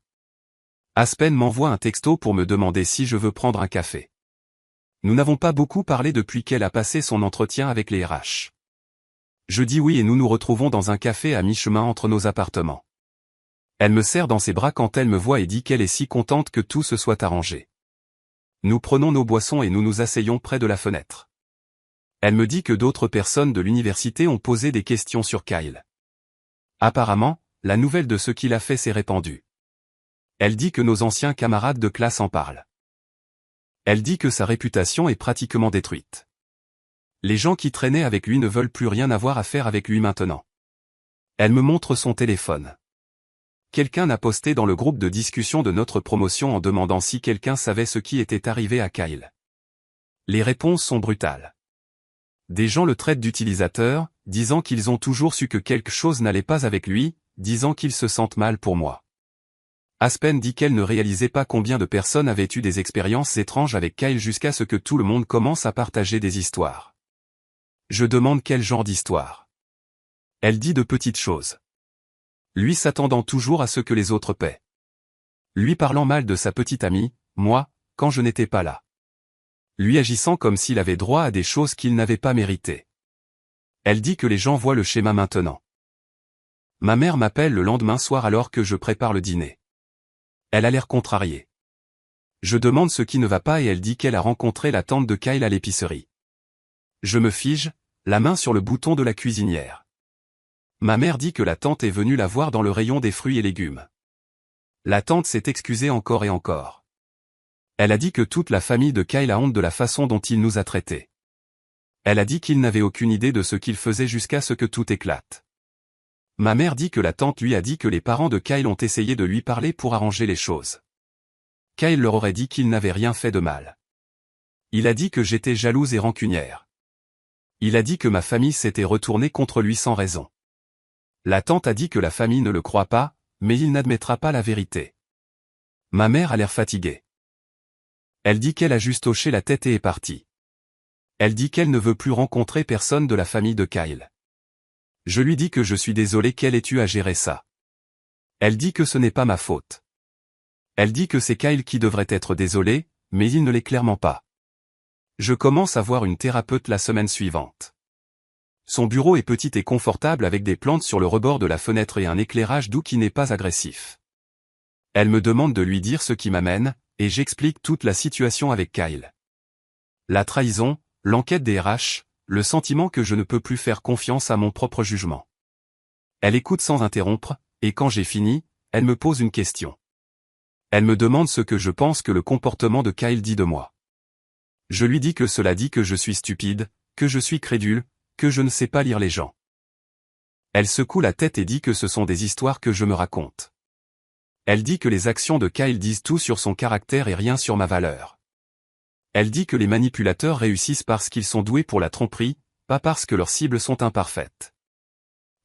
Aspen m'envoie un texto pour me demander si je veux prendre un café. Nous n'avons pas beaucoup parlé depuis qu'elle a passé son entretien avec les RH. Je dis oui et nous nous retrouvons dans un café à mi-chemin entre nos appartements. Elle me serre dans ses bras quand elle me voit et dit qu'elle est si contente que tout se soit arrangé. Nous prenons nos boissons et nous nous asseyons près de la fenêtre. Elle me dit que d'autres personnes de l'université ont posé des questions sur Kyle. Apparemment, la nouvelle de ce qu'il a fait s'est répandue. Elle dit que nos anciens camarades de classe en parlent. Elle dit que sa réputation est pratiquement détruite. Les gens qui traînaient avec lui ne veulent plus rien avoir à faire avec lui maintenant. Elle me montre son téléphone. Quelqu'un a posté dans le groupe de discussion de notre promotion en demandant si quelqu'un savait ce qui était arrivé à Kyle. Les réponses sont brutales. Des gens le traitent d'utilisateur, disant qu'ils ont toujours su que quelque chose n'allait pas avec lui, disant qu'ils se sentent mal pour moi. Aspen dit qu'elle ne réalisait pas combien de personnes avaient eu des expériences étranges avec Kyle jusqu'à ce que tout le monde commence à partager des histoires. Je demande quel genre d'histoire. Elle dit de petites choses. Lui s'attendant toujours à ce que les autres paient. Lui parlant mal de sa petite amie, moi, quand je n'étais pas là. Lui agissant comme s'il avait droit à des choses qu'il n'avait pas méritées. Elle dit que les gens voient le schéma maintenant. Ma mère m'appelle le lendemain soir alors que je prépare le dîner. Elle a l'air contrariée. Je demande ce qui ne va pas et elle dit qu'elle a rencontré la tante de Kyle à l'épicerie. Je me fige, la main sur le bouton de la cuisinière. Ma mère dit que la tante est venue la voir dans le rayon des fruits et légumes. La tante s'est excusée encore et encore. Elle a dit que toute la famille de Kyle a honte de la façon dont il nous a traités. Elle a dit qu'il n'avait aucune idée de ce qu'il faisait jusqu'à ce que tout éclate. Ma mère dit que la tante lui a dit que les parents de Kyle ont essayé de lui parler pour arranger les choses. Kyle leur aurait dit qu'il n'avait rien fait de mal. Il a dit que j'étais jalouse et rancunière. Il a dit que ma famille s'était retournée contre lui sans raison. La tante a dit que la famille ne le croit pas, mais il n'admettra pas la vérité. Ma mère a l'air fatiguée. Elle dit qu'elle a juste hoché la tête et est partie. Elle dit qu'elle ne veut plus rencontrer personne de la famille de Kyle. Je lui dis que je suis désolé, qu'elle ait eu à gérer ça. Elle dit que ce n'est pas ma faute. Elle dit que c'est Kyle qui devrait être désolé, mais il ne l'est clairement pas. Je commence à voir une thérapeute la semaine suivante. Son bureau est petit et confortable avec des plantes sur le rebord de la fenêtre et un éclairage doux qui n'est pas agressif. Elle me demande de lui dire ce qui m'amène, et j'explique toute la situation avec Kyle. La trahison, l'enquête des RH, le sentiment que je ne peux plus faire confiance à mon propre jugement. Elle écoute sans interrompre, et quand j'ai fini, elle me pose une question. Elle me demande ce que je pense que le comportement de Kyle dit de moi. Je lui dis que cela dit que je suis stupide, que je suis crédule, que je ne sais pas lire les gens. Elle secoue la tête et dit que ce sont des histoires que je me raconte. Elle dit que les actions de Kyle disent tout sur son caractère et rien sur ma valeur. Elle dit que les manipulateurs réussissent parce qu'ils sont doués pour la tromperie, pas parce que leurs cibles sont imparfaites.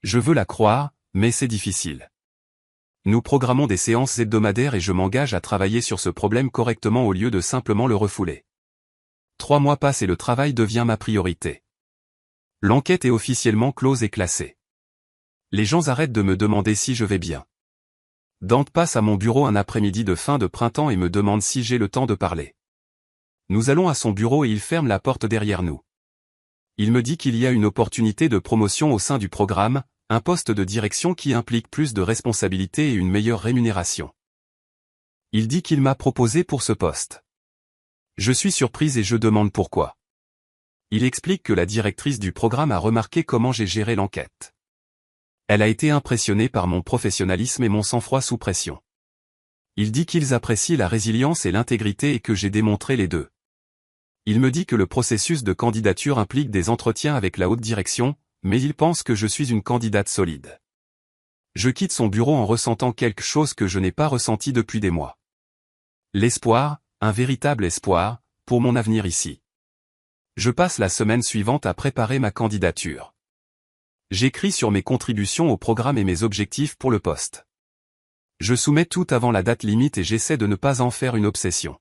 Je veux la croire, mais c'est difficile. Nous programmons des séances hebdomadaires et je m'engage à travailler sur ce problème correctement au lieu de simplement le refouler. 3 mois passent et le travail devient ma priorité. L'enquête est officiellement close et classée. Les gens arrêtent de me demander si je vais bien. Dante passe à mon bureau un après-midi de fin de printemps et me demande si j'ai le temps de parler. Nous allons à son bureau et il ferme la porte derrière nous. Il me dit qu'il y a une opportunité de promotion au sein du programme, un poste de direction qui implique plus de responsabilités et une meilleure rémunération. Il dit qu'il m'a proposé pour ce poste. Je suis surprise et je demande pourquoi. Il explique que la directrice du programme a remarqué comment j'ai géré l'enquête. Elle a été impressionnée par mon professionnalisme et mon sang-froid sous pression. Il dit qu'ils apprécient la résilience et l'intégrité et que j'ai démontré les deux. Il me dit que le processus de candidature implique des entretiens avec la haute direction, mais il pense que je suis une candidate solide. Je quitte son bureau en ressentant quelque chose que je n'ai pas ressenti depuis des mois. L'espoir, un véritable espoir, pour mon avenir ici. Je passe la semaine suivante à préparer ma candidature. J'écris sur mes contributions au programme et mes objectifs pour le poste. Je soumets tout avant la date limite et j'essaie de ne pas en faire une obsession.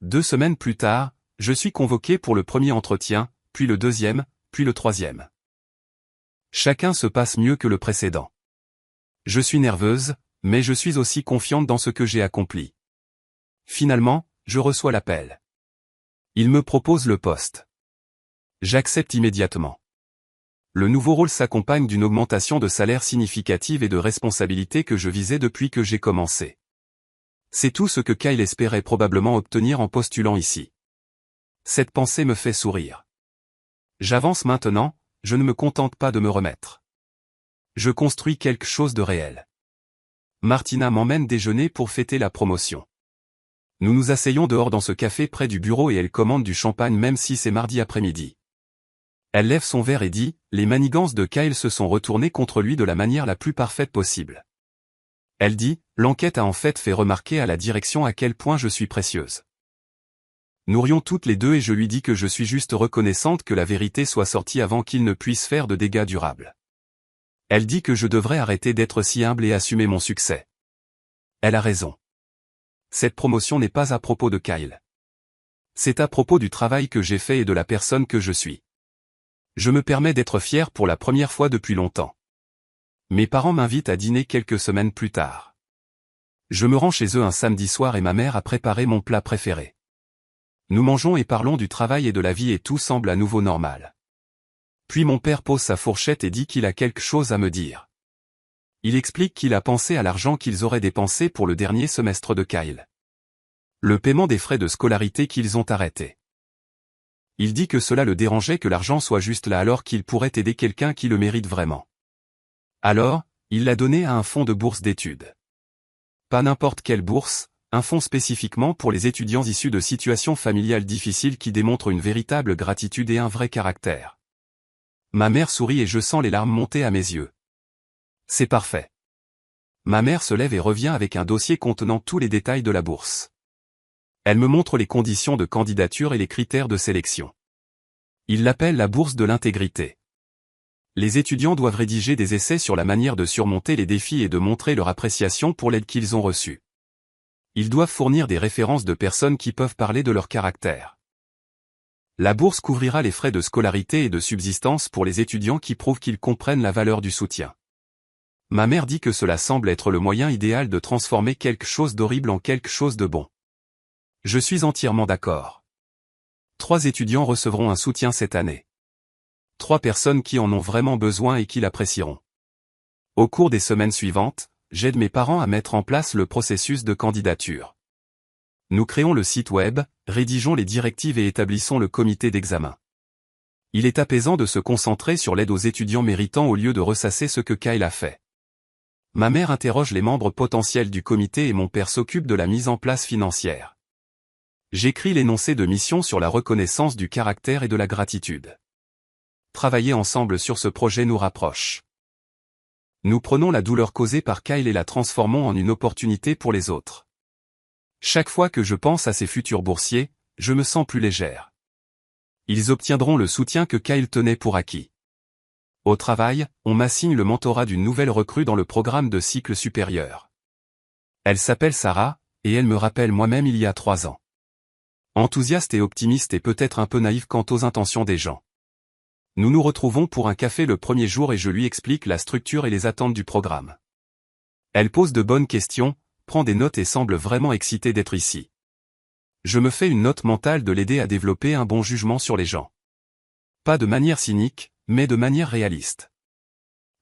2 semaines plus tard, je suis convoqué pour le premier entretien, puis le deuxième, puis le troisième. Chacun se passe mieux que le précédent. Je suis nerveuse, mais je suis aussi confiante dans ce que j'ai accompli. Finalement, je reçois l'appel. Il me propose le poste. J'accepte immédiatement. Le nouveau rôle s'accompagne d'une augmentation de salaire significative et de responsabilité que je visais depuis que j'ai commencé. C'est tout ce que Kyle espérait probablement obtenir en postulant ici. Cette pensée me fait sourire. J'avance maintenant, je ne me contente pas de me remettre. Je construis quelque chose de réel. Martina m'emmène déjeuner pour fêter la promotion. Nous nous asseyons dehors dans ce café près du bureau et elle commande du champagne même si c'est mardi après-midi. Elle lève son verre et dit, les manigances de Kyle se sont retournées contre lui de la manière la plus parfaite possible. Elle dit, l'enquête a en fait fait remarquer à la direction à quel point je suis précieuse. Nous rions toutes les deux et je lui dis que je suis juste reconnaissante que la vérité soit sortie avant qu'il ne puisse faire de dégâts durables. Elle dit que je devrais arrêter d'être si humble et assumer mon succès. Elle a raison. Cette promotion n'est pas à propos de Kyle. C'est à propos du travail que j'ai fait et de la personne que je suis. Je me permets d'être fier pour la première fois depuis longtemps. Mes parents m'invitent à dîner quelques semaines plus tard. Je me rends chez eux un samedi soir et ma mère a préparé mon plat préféré. Nous mangeons et parlons du travail et de la vie et tout semble à nouveau normal. Puis mon père pose sa fourchette et dit qu'il a quelque chose à me dire. Il explique qu'il a pensé à l'argent qu'ils auraient dépensé pour le dernier semestre de Kyle. Le paiement des frais de scolarité qu'ils ont arrêté. Il dit que cela le dérangeait que l'argent soit juste là alors qu'il pourrait aider quelqu'un qui le mérite vraiment. Alors, il l'a donné à un fonds de bourse d'études. Pas n'importe quelle bourse, un fonds spécifiquement pour les étudiants issus de situations familiales difficiles qui démontrent une véritable gratitude et un vrai caractère. Ma mère sourit et je sens les larmes monter à mes yeux. C'est parfait. Ma mère se lève et revient avec un dossier contenant tous les détails de la bourse. Elle me montre les conditions de candidature et les critères de sélection. Il l'appelle la bourse de l'intégrité. Les étudiants doivent rédiger des essais sur la manière de surmonter les défis et de montrer leur appréciation pour l'aide qu'ils ont reçue. Ils doivent fournir des références de personnes qui peuvent parler de leur caractère. La bourse couvrira les frais de scolarité et de subsistance pour les étudiants qui prouvent qu'ils comprennent la valeur du soutien. Ma mère dit que cela semble être le moyen idéal de transformer quelque chose d'horrible en quelque chose de bon. Je suis entièrement d'accord. 3 étudiants recevront un soutien cette année. 3 personnes qui en ont vraiment besoin et qui l'apprécieront. Au cours des semaines suivantes, j'aide mes parents à mettre en place le processus de candidature. Nous créons le site web, rédigeons les directives et établissons le comité d'examen. Il est apaisant de se concentrer sur l'aide aux étudiants méritants au lieu de ressasser ce que Kyle a fait. Ma mère interroge les membres potentiels du comité et mon père s'occupe de la mise en place financière. J'écris l'énoncé de mission sur la reconnaissance du caractère et de la gratitude. Travailler ensemble sur ce projet nous rapproche. Nous prenons la douleur causée par Kyle et la transformons en une opportunité pour les autres. Chaque fois que je pense à ces futurs boursiers, je me sens plus légère. Ils obtiendront le soutien que Kyle tenait pour acquis. Au travail, on m'assigne le mentorat d'une nouvelle recrue dans le programme de cycle supérieur. Elle s'appelle Sarah, et elle me rappelle moi-même il y a 3 ans. Enthousiaste et optimiste et peut-être un peu naïf quant aux intentions des gens. Nous nous retrouvons pour un café le premier jour et je lui explique la structure et les attentes du programme. Elle pose de bonnes questions, prend des notes et semble vraiment excitée d'être ici. Je me fais une note mentale de l'aider à développer un bon jugement sur les gens. Pas de manière cynique, mais de manière réaliste.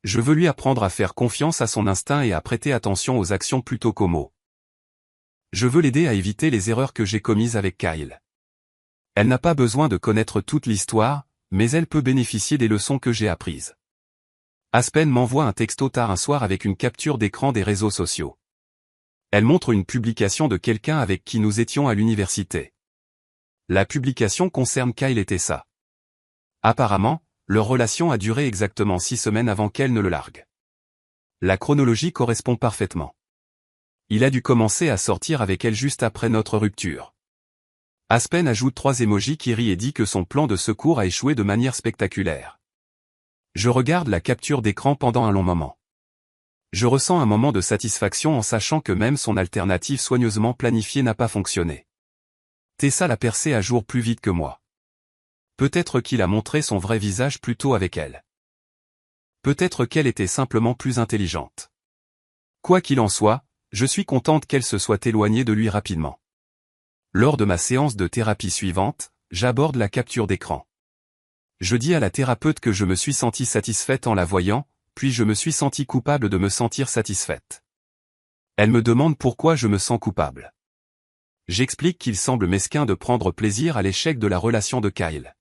Je veux lui apprendre à faire confiance à son instinct et à prêter attention aux actions plutôt qu'aux mots. Je veux l'aider à éviter les erreurs que j'ai commises avec Kyle. Elle n'a pas besoin de connaître toute l'histoire, mais elle peut bénéficier des leçons que j'ai apprises. Aspen m'envoie un texto tard un soir avec une capture d'écran des réseaux sociaux. Elle montre une publication de quelqu'un avec qui nous étions à l'université. La publication concerne Kyle et Tessa. Apparemment, leur relation a duré exactement 6 semaines avant qu'elle ne le largue. La chronologie correspond parfaitement. Il a dû commencer à sortir avec elle juste après notre rupture. Aspen ajoute 3 émojis qui rient et dit que son plan de secours a échoué de manière spectaculaire. Je regarde la capture d'écran pendant un long moment. Je ressens un moment de satisfaction en sachant que même son alternative soigneusement planifiée n'a pas fonctionné. Tessa l'a percé à jour plus vite que moi. Peut-être qu'il a montré son vrai visage plus tôt avec elle. Peut-être qu'elle était simplement plus intelligente. Quoi qu'il en soit, je suis contente qu'elle se soit éloignée de lui rapidement. Lors de ma séance de thérapie suivante, j'aborde la capture d'écran. Je dis à la thérapeute que je me suis sentie satisfaite en la voyant, puis je me suis sentie coupable de me sentir satisfaite. Elle me demande pourquoi je me sens coupable. J'explique qu'il semble mesquin de prendre plaisir à l'échec de la relation de Kyle.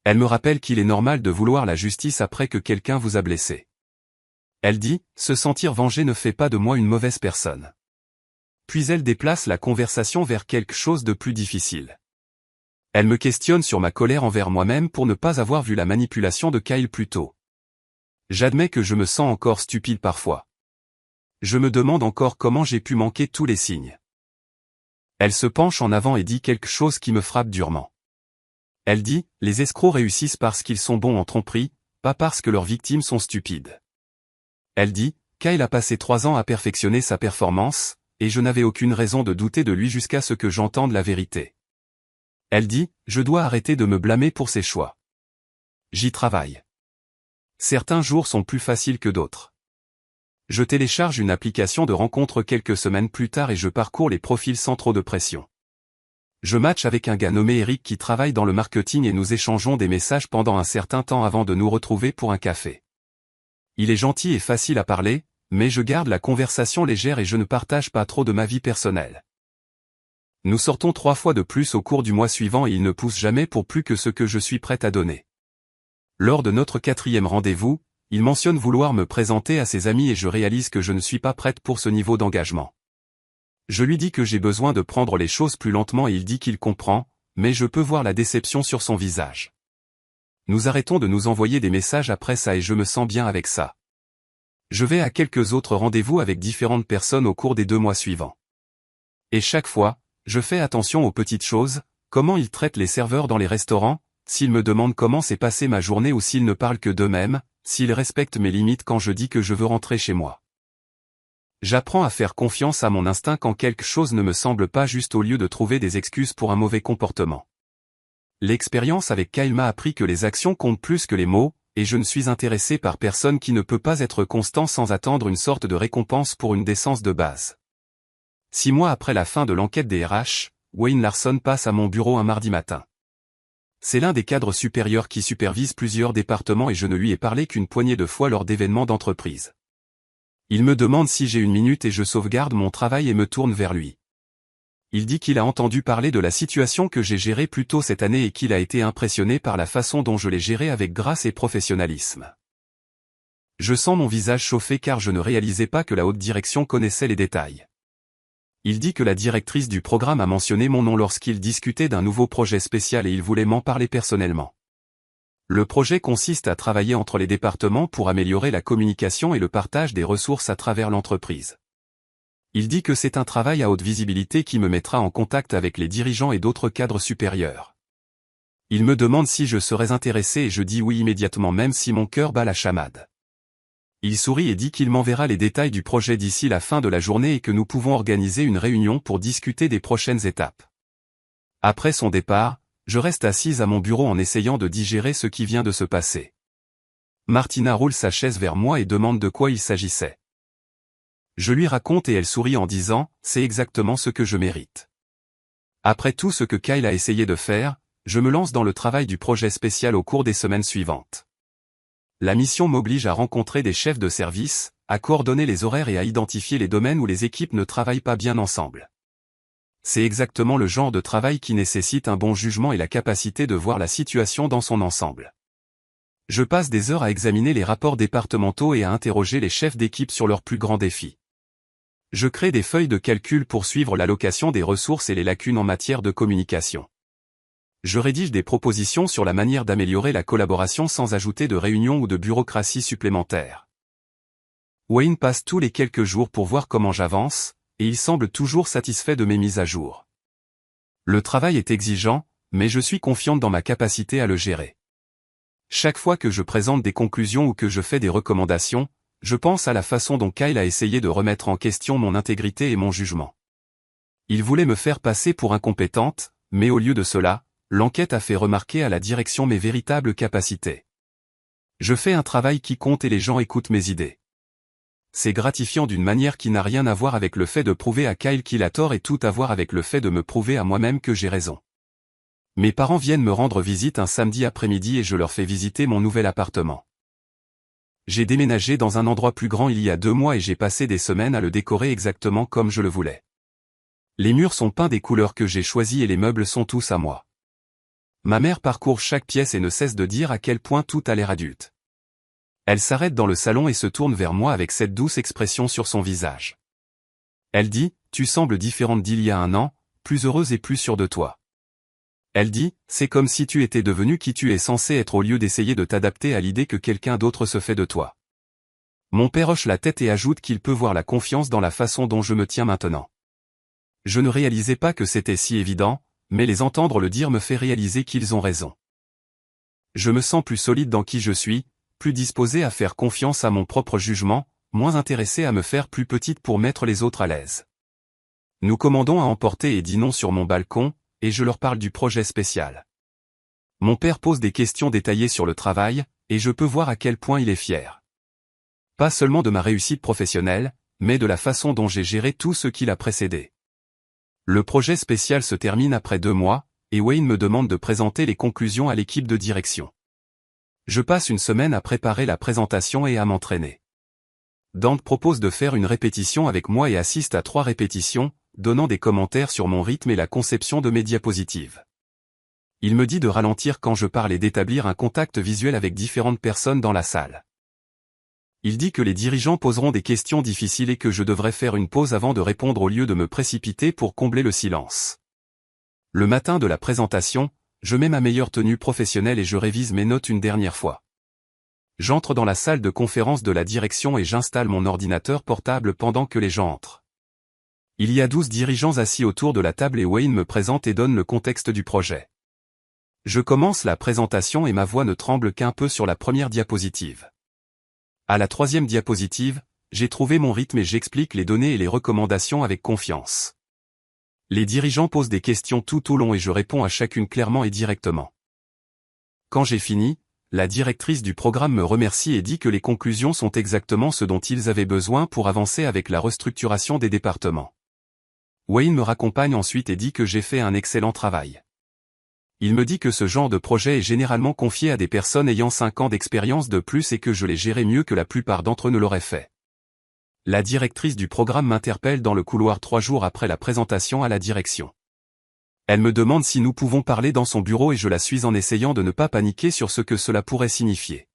Elle me rappelle qu'il est normal de vouloir la justice après que quelqu'un vous a blessé. Elle dit, se sentir vengé ne fait pas de moi une mauvaise personne. Puis elle déplace la conversation vers quelque chose de plus difficile. Elle me questionne sur ma colère envers moi-même pour ne pas avoir vu la manipulation de Kyle plus tôt. J'admets que je me sens encore stupide parfois. Je me demande encore comment j'ai pu manquer tous les signes. Elle se penche en avant et dit quelque chose qui me frappe durement. Elle dit, les escrocs réussissent parce qu'ils sont bons en tromperie, pas parce que leurs victimes sont stupides. Elle dit, Kyle a passé 3 ans à perfectionner sa performance, et je n'avais aucune raison de douter de lui jusqu'à ce que j'entende la vérité. Elle dit, je dois arrêter de me blâmer pour ses choix. J'y travaille. Certains jours sont plus faciles que d'autres. Je télécharge une application de rencontre quelques semaines plus tard et je parcours les profils sans trop de pression. Je match avec un gars nommé Eric qui travaille dans le marketing et nous échangeons des messages pendant un certain temps avant de nous retrouver pour un café. Il est gentil et facile à parler, mais je garde la conversation légère et je ne partage pas trop de ma vie personnelle. Nous sortons 3 fois de plus au cours du mois suivant et il ne pousse jamais pour plus que ce que je suis prête à donner. Lors de notre 4e rendez-vous, il mentionne vouloir me présenter à ses amis et je réalise que je ne suis pas prête pour ce niveau d'engagement. Je lui dis que j'ai besoin de prendre les choses plus lentement et il dit qu'il comprend, mais je peux voir la déception sur son visage. Nous arrêtons de nous envoyer des messages après ça et je me sens bien avec ça. Je vais à quelques autres rendez-vous avec différentes personnes au cours des 2 mois suivants. Et chaque fois, je fais attention aux petites choses, comment ils traitent les serveurs dans les restaurants, s'ils me demandent comment s'est passée ma journée ou s'ils ne parlent que d'eux-mêmes, s'ils respectent mes limites quand je dis que je veux rentrer chez moi. J'apprends à faire confiance à mon instinct quand quelque chose ne me semble pas juste au lieu de trouver des excuses pour un mauvais comportement. L'expérience avec Kyle m'a appris que les actions comptent plus que les mots, et je ne suis intéressé par personne qui ne peut pas être constant sans attendre une sorte de récompense pour une décence de base. 6 mois après la fin de l'enquête des RH, Wayne Larson passe à mon bureau un mardi matin. C'est l'un des cadres supérieurs qui supervise plusieurs départements et je ne lui ai parlé qu'une poignée de fois lors d'événements d'entreprise. Il me demande si j'ai une minute et je sauvegarde mon travail et me tourne vers lui. Il dit qu'il a entendu parler de la situation que j'ai gérée plus tôt cette année et qu'il a été impressionné par la façon dont je l'ai gérée avec grâce et professionnalisme. Je sens mon visage chauffer car je ne réalisais pas que la haute direction connaissait les détails. Il dit que la directrice du programme a mentionné mon nom lorsqu'il discutait d'un nouveau projet spécial et il voulait m'en parler personnellement. Le projet consiste à travailler entre les départements pour améliorer la communication et le partage des ressources à travers l'entreprise. Il dit que c'est un travail à haute visibilité qui me mettra en contact avec les dirigeants et d'autres cadres supérieurs. Il me demande si je serais intéressé et je dis oui immédiatement même si mon cœur bat la chamade. Il sourit et dit qu'il m'enverra les détails du projet d'ici la fin de la journée et que nous pouvons organiser une réunion pour discuter des prochaines étapes. Après son départ, je reste assise à mon bureau en essayant de digérer ce qui vient de se passer. Martina roule sa chaise vers moi et demande de quoi il s'agissait. Je lui raconte et elle sourit en disant « C'est exactement ce que je mérite ». Après tout ce que Kyle a essayé de faire, je me lance dans le travail du projet spécial au cours des semaines suivantes. La mission m'oblige à rencontrer des chefs de service, à coordonner les horaires et à identifier les domaines où les équipes ne travaillent pas bien ensemble. C'est exactement le genre de travail qui nécessite un bon jugement et la capacité de voir la situation dans son ensemble. Je passe des heures à examiner les rapports départementaux et à interroger les chefs d'équipe sur leurs plus grands défis. Je crée des feuilles de calcul pour suivre l'allocation des ressources et les lacunes en matière de communication. Je rédige des propositions sur la manière d'améliorer la collaboration sans ajouter de réunions ou de bureaucratie supplémentaire. Wayne passe tous les quelques jours pour voir comment j'avance, et il semble toujours satisfait de mes mises à jour. Le travail est exigeant, mais je suis confiante dans ma capacité à le gérer. Chaque fois que je présente des conclusions ou que je fais des recommandations, je pense à la façon dont Kyle a essayé de remettre en question mon intégrité et mon jugement. Il voulait me faire passer pour incompétente, mais au lieu de cela, l'enquête a fait remarquer à la direction mes véritables capacités. Je fais un travail qui compte et les gens écoutent mes idées. C'est gratifiant d'une manière qui n'a rien à voir avec le fait de prouver à Kyle qu'il a tort et tout à voir avec le fait de me prouver à moi-même que j'ai raison. Mes parents viennent me rendre visite un samedi après-midi et je leur fais visiter mon nouvel appartement. J'ai déménagé dans un endroit plus grand il y a 2 mois et j'ai passé des semaines à le décorer exactement comme je le voulais. Les murs sont peints des couleurs que j'ai choisies et les meubles sont tous à moi. Ma mère parcourt chaque pièce et ne cesse de dire à quel point tout a l'air adulte. Elle s'arrête dans le salon et se tourne vers moi avec cette douce expression sur son visage. Elle dit, « Tu sembles différente d'il y a 1 an, plus heureuse et plus sûre de toi. » Elle dit, « C'est comme si tu étais devenue qui tu es censé être au lieu d'essayer de t'adapter à l'idée que quelqu'un d'autre se fait de toi. » Mon père hoche la tête et ajoute qu'il peut voir la confiance dans la façon dont je me tiens maintenant. Je ne réalisais pas que c'était si évident, mais les entendre le dire me fait réaliser qu'ils ont raison. Je me sens plus solide dans qui je suis, plus disposé à faire confiance à mon propre jugement, moins intéressé à me faire plus petite pour mettre les autres à l'aise. Nous commandons à emporter et dînons sur mon balcon, et je leur parle du projet spécial. Mon père pose des questions détaillées sur le travail, et je peux voir à quel point il est fier. Pas seulement de ma réussite professionnelle, mais de la façon dont j'ai géré tout ce qui l'a précédé. Le projet spécial se termine après 2 mois, et Wayne me demande de présenter les conclusions à l'équipe de direction. Je passe une semaine à préparer la présentation et à m'entraîner. Dante propose de faire une répétition avec moi et assiste à 3 répétitions, donnant des commentaires sur mon rythme et la conception de mes diapositives. Il me dit de ralentir quand je parle et d'établir un contact visuel avec différentes personnes dans la salle. Il dit que les dirigeants poseront des questions difficiles et que je devrais faire une pause avant de répondre au lieu de me précipiter pour combler le silence. Le matin de la présentation, je mets ma meilleure tenue professionnelle et je révise mes notes une dernière fois. J'entre dans la salle de conférence de la direction et j'installe mon ordinateur portable pendant que les gens entrent. Il y a 12 dirigeants assis autour de la table et Wayne me présente et donne le contexte du projet. Je commence la présentation et ma voix ne tremble qu'un peu sur la première diapositive. À la 3e diapositive, j'ai trouvé mon rythme et j'explique les données et les recommandations avec confiance. Les dirigeants posent des questions tout au long et je réponds à chacune clairement et directement. Quand j'ai fini, la directrice du programme me remercie et dit que les conclusions sont exactement ce dont ils avaient besoin pour avancer avec la restructuration des départements. Wayne me raccompagne ensuite et dit que j'ai fait un excellent travail. Il me dit que ce genre de projet est généralement confié à des personnes ayant 5 ans d'expérience de plus et que je l'ai géré mieux que la plupart d'entre eux ne l'auraient fait. La directrice du programme m'interpelle dans le couloir 3 jours après la présentation à la direction. Elle me demande si nous pouvons parler dans son bureau et je la suis en essayant de ne pas paniquer sur ce que cela pourrait signifier.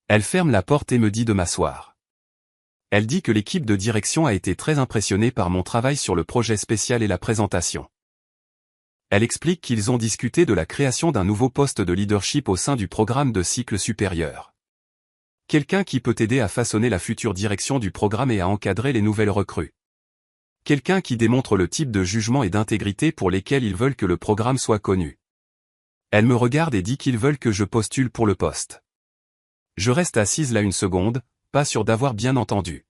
Elle ferme la porte et me dit de m'asseoir. Elle dit que l'équipe de direction a été très impressionnée par mon travail sur le projet spécial et la présentation. Elle explique qu'ils ont discuté de la création d'un nouveau poste de leadership au sein du programme de cycle supérieur. Quelqu'un qui peut aider à façonner la future direction du programme et à encadrer les nouvelles recrues. Quelqu'un qui démontre le type de jugement et d'intégrité pour lesquels ils veulent que le programme soit connu. Elle me regarde et dit qu'ils veulent que je postule pour le poste. Je reste assise là une seconde, pas sûr d'avoir bien entendu.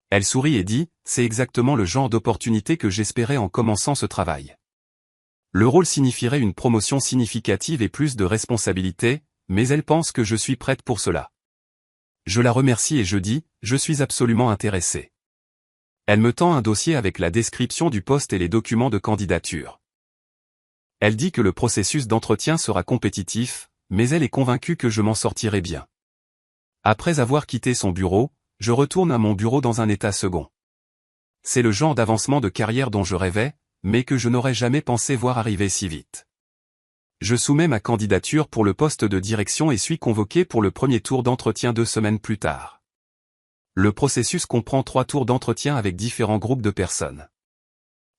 Elle sourit et dit, c'est exactement le genre d'opportunité que j'espérais en commençant ce travail. Le rôle signifierait une promotion significative et plus de responsabilités, mais elle pense que je suis prête pour cela. Je la remercie et je dis, je suis absolument intéressé. Elle me tend un dossier avec la description du poste et les documents de candidature. Elle dit que le processus d'entretien sera compétitif, mais elle est convaincue que je m'en sortirai bien. Après avoir quitté son bureau, je retourne à mon bureau dans un état second. C'est le genre d'avancement de carrière dont je rêvais, mais que je n'aurais jamais pensé voir arriver si vite. Je soumets ma candidature pour le poste de direction et suis convoqué pour le premier tour d'entretien 2 semaines plus tard. Le processus comprend 3 tours d'entretien avec différents groupes de personnes.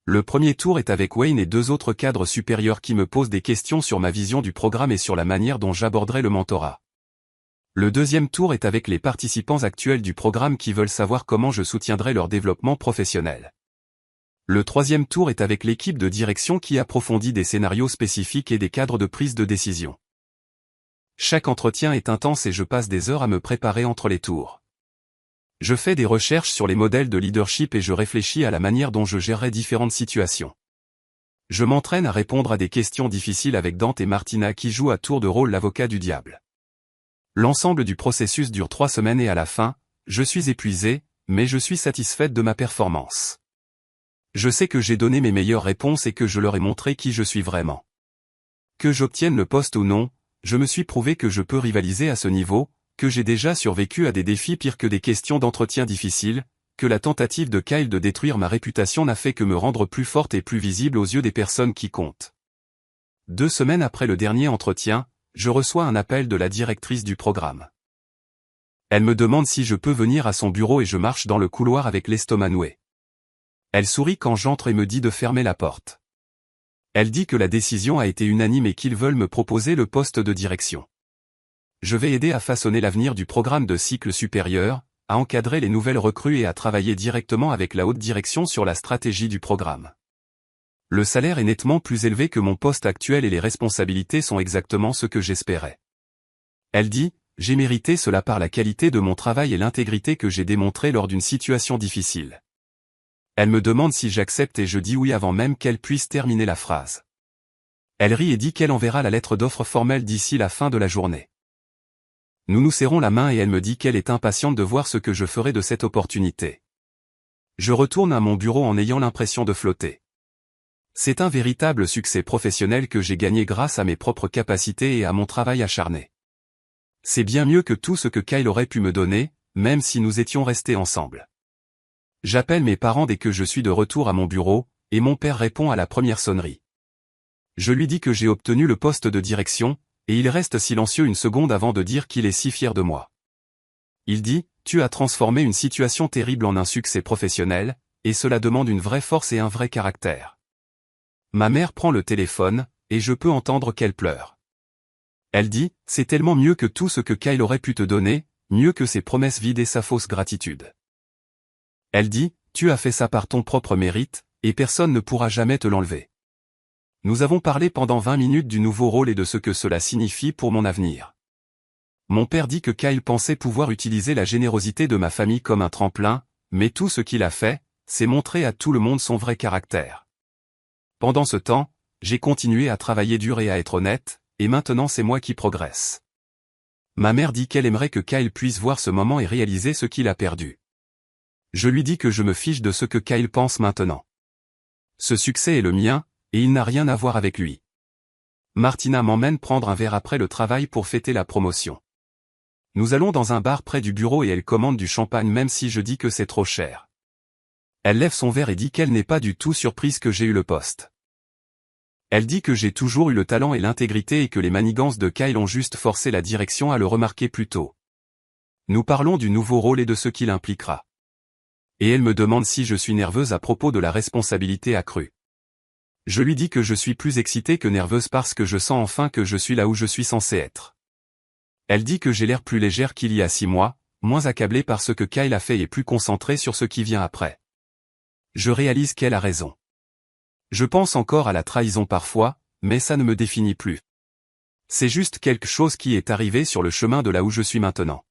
Le premier tour est avec Wayne et 2 autres cadres supérieurs qui me posent des questions sur ma vision du programme et sur la manière dont j'aborderai le mentorat. Le deuxième tour est avec les participants actuels du programme qui veulent savoir comment je soutiendrai leur développement professionnel. Le troisième tour est avec l'équipe de direction qui approfondit des scénarios spécifiques et des cadres de prise de décision. Chaque entretien est intense et je passe des heures à me préparer entre les tours. Je fais des recherches sur les modèles de leadership et je réfléchis à la manière dont je gérerai différentes situations. Je m'entraîne à répondre à des questions difficiles avec Dante et Martina qui jouent à tour de rôle l'avocat du diable. L'ensemble du processus dure 3 semaines et à la fin, je suis épuisé, mais je suis satisfaite de ma performance. Je sais que j'ai donné mes meilleures réponses et que je leur ai montré qui je suis vraiment. Que j'obtienne le poste ou non, je me suis prouvé que je peux rivaliser à ce niveau, que j'ai déjà survécu à des défis pires que des questions d'entretien difficiles, que la tentative de Kyle de détruire ma réputation n'a fait que me rendre plus forte et plus visible aux yeux des personnes qui comptent. 2 semaines après le dernier entretien, je reçois un appel de la directrice du programme. Elle me demande si je peux venir à son bureau et je marche dans le couloir avec l'estomac noué. Elle sourit quand j'entre et me dit de fermer la porte. Elle dit que la décision a été unanime et qu'ils veulent me proposer le poste de direction. Je vais aider à façonner l'avenir du programme de cycle supérieur, à encadrer les nouvelles recrues et à travailler directement avec la haute direction sur la stratégie du programme. Le salaire est nettement plus élevé que mon poste actuel et les responsabilités sont exactement ce que j'espérais. Elle dit, j'ai mérité cela par la qualité de mon travail et l'intégrité que j'ai démontrée lors d'une situation difficile. Elle me demande si j'accepte et je dis oui avant même qu'elle puisse terminer la phrase. Elle rit et dit qu'elle enverra la lettre d'offre formelle d'ici la fin de la journée. Nous nous serrons la main et elle me dit qu'elle est impatiente de voir ce que je ferai de cette opportunité. Je retourne à mon bureau en ayant l'impression de flotter. C'est un véritable succès professionnel que j'ai gagné grâce à mes propres capacités et à mon travail acharné. C'est bien mieux que tout ce que Kyle aurait pu me donner, même si nous étions restés ensemble. J'appelle mes parents dès que je suis de retour à mon bureau, et mon père répond à la première sonnerie. Je lui dis que j'ai obtenu le poste de direction, et il reste silencieux une seconde avant de dire qu'il est si fier de moi. Il dit, tu as transformé une situation terrible en un succès professionnel, et cela demande une vraie force et un vrai caractère. Ma mère prend le téléphone, et je peux entendre qu'elle pleure. Elle dit, c'est tellement mieux que tout ce que Kyle aurait pu te donner, mieux que ses promesses vides et sa fausse gratitude. Elle dit, tu as fait ça par ton propre mérite, et personne ne pourra jamais te l'enlever. Nous avons parlé pendant 20 minutes du nouveau rôle et de ce que cela signifie pour mon avenir. Mon père dit que Kyle pensait pouvoir utiliser la générosité de ma famille comme un tremplin, mais tout ce qu'il a fait, c'est montrer à tout le monde son vrai caractère. Pendant ce temps, j'ai continué à travailler dur et à être honnête, et maintenant c'est moi qui progresse. Ma mère dit qu'elle aimerait que Kyle puisse voir ce moment et réaliser ce qu'il a perdu. Je lui dis que je me fiche de ce que Kyle pense maintenant. Ce succès est le mien, et il n'a rien à voir avec lui. Martina m'emmène prendre un verre après le travail pour fêter la promotion. Nous allons dans un bar près du bureau et elle commande du champagne même si je dis que c'est trop cher. Elle lève son verre et dit qu'elle n'est pas du tout surprise que j'ai eu le poste. Elle dit que j'ai toujours eu le talent et l'intégrité et que les manigances de Kyle ont juste forcé la direction à le remarquer plus tôt. Nous parlons du nouveau rôle et de ce qu'il impliquera. Et elle me demande si je suis nerveuse à propos de la responsabilité accrue. Je lui dis que je suis plus excitée que nerveuse parce que je sens enfin que je suis là où je suis censée être. Elle dit que j'ai l'air plus légère qu'il y a 6 mois, moins accablée par ce que Kyle a fait et plus concentrée sur ce qui vient après. Je réalise qu'elle a raison. Je pense encore à la trahison parfois, mais ça ne me définit plus. C'est juste quelque chose qui est arrivé sur le chemin de là où je suis maintenant.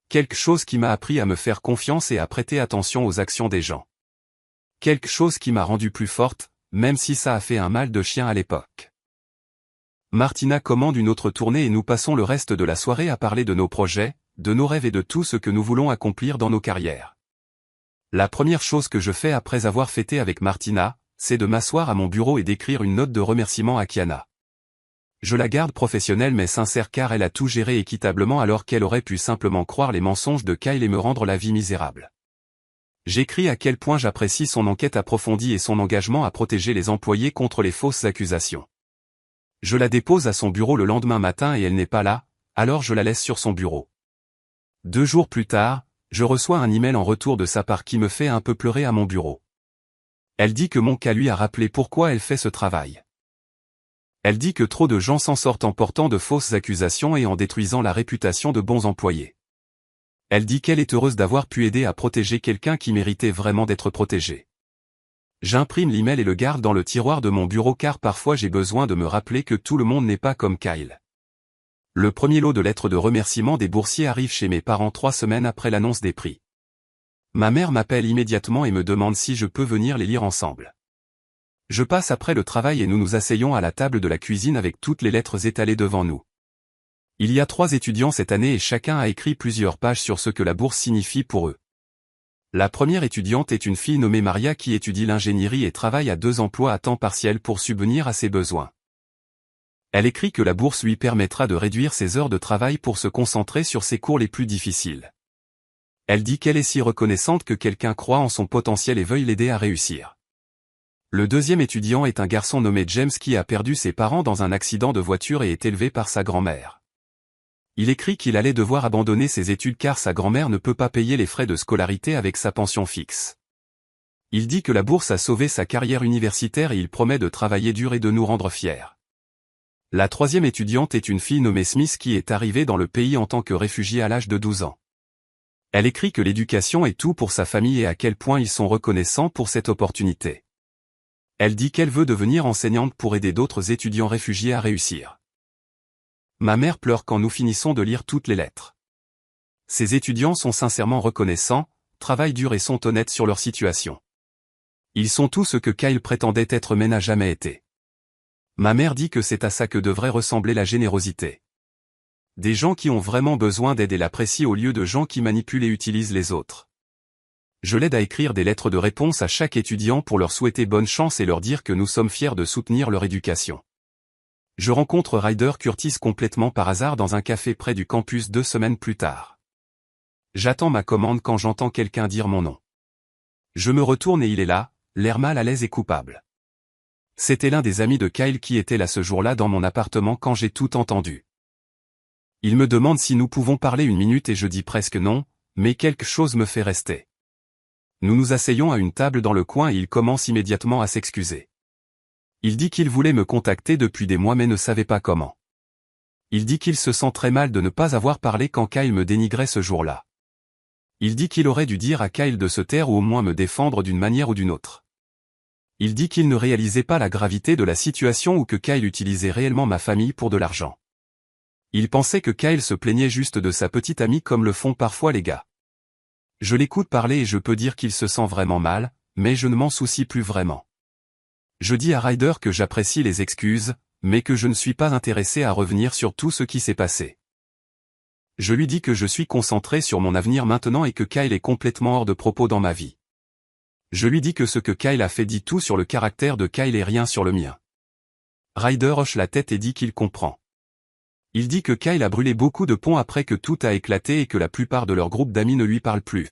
Quelque chose qui m'a appris à me faire confiance et à prêter attention aux actions des gens. Quelque chose qui m'a rendue plus forte, même si ça a fait un mal de chien à l'époque. Martina commande une autre tournée et nous passons le reste de la soirée à parler de nos projets, de nos rêves et de tout ce que nous voulons accomplir dans nos carrières. La première chose que je fais après avoir fêté avec Martina, c'est de m'asseoir à mon bureau et d'écrire une note de remerciement à Kiana. Je la garde professionnelle mais sincère car elle a tout géré équitablement alors qu'elle aurait pu simplement croire les mensonges de Kyle et me rendre la vie misérable. J'écris à quel point j'apprécie son enquête approfondie et son engagement à protéger les employés contre les fausses accusations. Je la dépose à son bureau le lendemain matin et elle n'est pas là, alors je la laisse sur son bureau. 2 jours plus tard, je reçois un email en retour de sa part qui me fait un peu pleurer à mon bureau. Elle dit que mon cas lui a rappelé pourquoi elle fait ce travail. Elle dit que trop de gens s'en sortent en portant de fausses accusations et en détruisant la réputation de bons employés. Elle dit qu'elle est heureuse d'avoir pu aider à protéger quelqu'un qui méritait vraiment d'être protégé. J'imprime l'email et le garde dans le tiroir de mon bureau car parfois j'ai besoin de me rappeler que tout le monde n'est pas comme Kyle. Le premier lot de lettres de remerciement des boursiers arrive chez mes parents 3 semaines après l'annonce des prix. Ma mère m'appelle immédiatement et me demande si je peux venir les lire ensemble. Je passe après le travail et nous nous asseyons à la table de la cuisine avec toutes les lettres étalées devant nous. Il y a 3 étudiants cette année et chacun a écrit plusieurs pages sur ce que la bourse signifie pour eux. La première étudiante est une fille nommée Maria qui étudie l'ingénierie et travaille à 2 emplois à temps partiel pour subvenir à ses besoins. Elle écrit que la bourse lui permettra de réduire ses heures de travail pour se concentrer sur ses cours les plus difficiles. Elle dit qu'elle est si reconnaissante que quelqu'un croit en son potentiel et veuille l'aider à réussir. Le deuxième étudiant est un garçon nommé James qui a perdu ses parents dans un accident de voiture et est élevé par sa grand-mère. Il écrit qu'il allait devoir abandonner ses études car sa grand-mère ne peut pas payer les frais de scolarité avec sa pension fixe. Il dit que la bourse a sauvé sa carrière universitaire et il promet de travailler dur et de nous rendre fiers. La troisième étudiante est une fille nommée Smith qui est arrivée dans le pays en tant que réfugiée à l'âge de 12 ans. Elle écrit que l'éducation est tout pour sa famille et à quel point ils sont reconnaissants pour cette opportunité. Elle dit qu'elle veut devenir enseignante pour aider d'autres étudiants réfugiés à réussir. Ma mère pleure quand nous finissons de lire toutes les lettres. Ces étudiants sont sincèrement reconnaissants, travaillent dur et sont honnêtes sur leur situation. Ils sont tout ce que Kyle prétendait être mais n'a jamais été. Ma mère dit que c'est à ça que devrait ressembler la générosité. Des gens qui ont vraiment besoin d'aide et l'apprécient au lieu de gens qui manipulent et utilisent les autres. Je l'aide à écrire des lettres de réponse à chaque étudiant pour leur souhaiter bonne chance et leur dire que nous sommes fiers de soutenir leur éducation. Je rencontre Ryder Curtis complètement par hasard dans un café près du campus 2 semaines plus tard. J'attends ma commande quand j'entends quelqu'un dire mon nom. Je me retourne et il est là, l'air mal à l'aise et coupable. C'était l'un des amis de Kyle qui était là ce jour-là dans mon appartement quand j'ai tout entendu. Il me demande si nous pouvons parler 1 minute et je dis presque non, mais quelque chose me fait rester. Nous nous asseyons à une table dans le coin et il commence immédiatement à s'excuser. Il dit qu'il voulait me contacter depuis des mois mais ne savait pas comment. Il dit qu'il se sent très mal de ne pas avoir parlé quand Kyle me dénigrait ce jour-là. Il dit qu'il aurait dû dire à Kyle de se taire ou au moins me défendre d'une manière ou d'une autre. Il dit qu'il ne réalisait pas la gravité de la situation ou que Kyle utilisait réellement ma famille pour de l'argent. Il pensait que Kyle se plaignait juste de sa petite amie comme le font parfois les gars. Je l'écoute parler et je peux dire qu'il se sent vraiment mal, mais je ne m'en soucie plus vraiment. Je dis à Ryder que j'apprécie les excuses, mais que je ne suis pas intéressé à revenir sur tout ce qui s'est passé. Je lui dis que je suis concentré sur mon avenir maintenant et que Kyle est complètement hors de propos dans ma vie. Je lui dis que ce que Kyle a fait dit tout sur le caractère de Kyle et rien sur le mien. Ryder hoche la tête et dit qu'il comprend. Il dit que Kyle a brûlé beaucoup de ponts après que tout a éclaté et que la plupart de leur groupe d'amis ne lui parlent plus.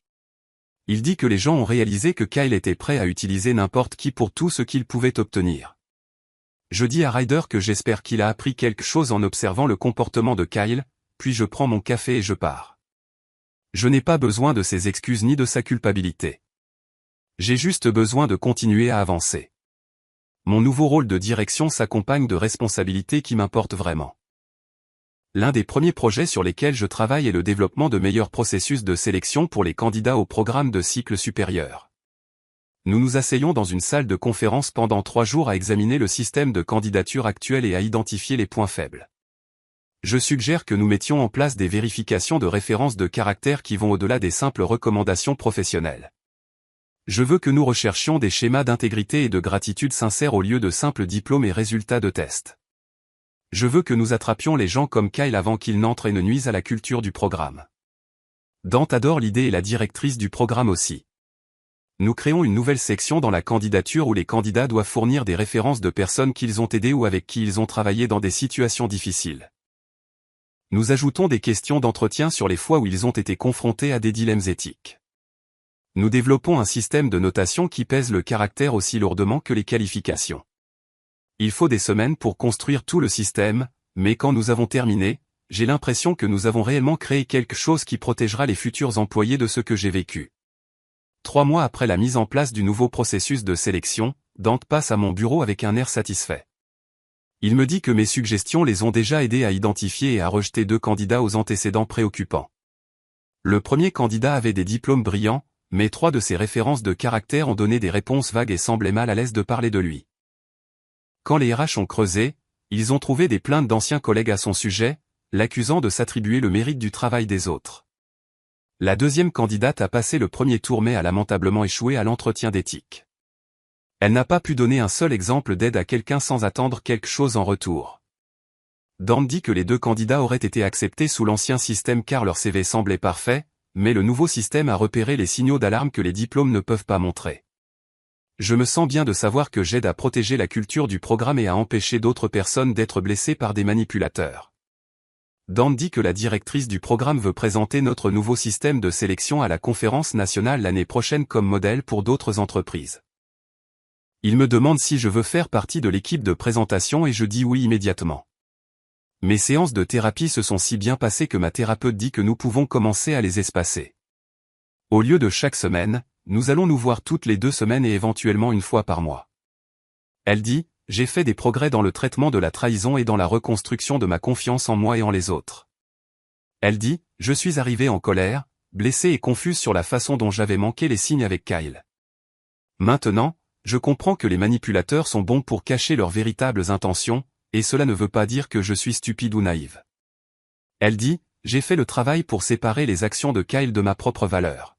Il dit que les gens ont réalisé que Kyle était prêt à utiliser n'importe qui pour tout ce qu'il pouvait obtenir. Je dis à Ryder que j'espère qu'il a appris quelque chose en observant le comportement de Kyle, puis je prends mon café et je pars. Je n'ai pas besoin de ses excuses ni de sa culpabilité. J'ai juste besoin de continuer à avancer. Mon nouveau rôle de direction s'accompagne de responsabilités qui m'importent vraiment. L'un des premiers projets sur lesquels je travaille est le développement de meilleurs processus de sélection pour les candidats au programme de cycle supérieur. Nous nous asseyons dans une salle de conférence pendant 3 jours à examiner le système de candidature actuel et à identifier les points faibles. Je suggère que nous mettions en place des vérifications de référence de caractère qui vont au-delà des simples recommandations professionnelles. Je veux que nous recherchions des schémas d'intégrité et de gratitude sincères au lieu de simples diplômes et résultats de tests. Je veux que nous attrapions les gens comme Kyle avant qu'ils n'entrent et ne nuisent à la culture du programme. Dante adore l'idée et la directrice du programme aussi. Nous créons une nouvelle section dans la candidature où les candidats doivent fournir des références de personnes qu'ils ont aidées ou avec qui ils ont travaillé dans des situations difficiles. Nous ajoutons des questions d'entretien sur les fois où ils ont été confrontés à des dilemmes éthiques. Nous développons un système de notation qui pèse le caractère aussi lourdement que les qualifications. Il faut des semaines pour construire tout le système, mais quand nous avons terminé, j'ai l'impression que nous avons réellement créé quelque chose qui protégera les futurs employés de ce que j'ai vécu. 3 mois après la mise en place du nouveau processus de sélection, Dante passe à mon bureau avec un air satisfait. Il me dit que mes suggestions les ont déjà aidés à identifier et à rejeter 2 candidats aux antécédents préoccupants. Le premier candidat avait des diplômes brillants, mais 3 de ses références de caractère ont donné des réponses vagues et semblaient mal à l'aise de parler de lui. Quand les RH ont creusé, ils ont trouvé des plaintes d'anciens collègues à son sujet, l'accusant de s'attribuer le mérite du travail des autres. La deuxième candidate a passé le premier tour mais a lamentablement échoué à l'entretien d'éthique. Elle n'a pas pu donner un seul exemple d'aide à quelqu'un sans attendre quelque chose en retour. Dante dit que les 2 candidats auraient été acceptés sous l'ancien système car leur CV semblait parfait, mais le nouveau système a repéré les signaux d'alarme que les diplômes ne peuvent pas montrer. Je me sens bien de savoir que j'aide à protéger la culture du programme et à empêcher d'autres personnes d'être blessées par des manipulateurs. Dante dit que la directrice du programme veut présenter notre nouveau système de sélection à la conférence nationale l'année prochaine comme modèle pour d'autres entreprises. Il me demande si je veux faire partie de l'équipe de présentation et je dis oui immédiatement. Mes séances de thérapie se sont si bien passées que ma thérapeute dit que nous pouvons commencer à les espacer. Au lieu de chaque semaine, nous allons nous voir toutes les 2 semaines et éventuellement une fois par mois. Elle dit, j'ai fait des progrès dans le traitement de la trahison et dans la reconstruction de ma confiance en moi et en les autres. Elle dit, je suis arrivée en colère, blessée et confuse sur la façon dont j'avais manqué les signes avec Kyle. Maintenant, je comprends que les manipulateurs sont bons pour cacher leurs véritables intentions, et cela ne veut pas dire que je suis stupide ou naïve. Elle dit, j'ai fait le travail pour séparer les actions de Kyle de ma propre valeur.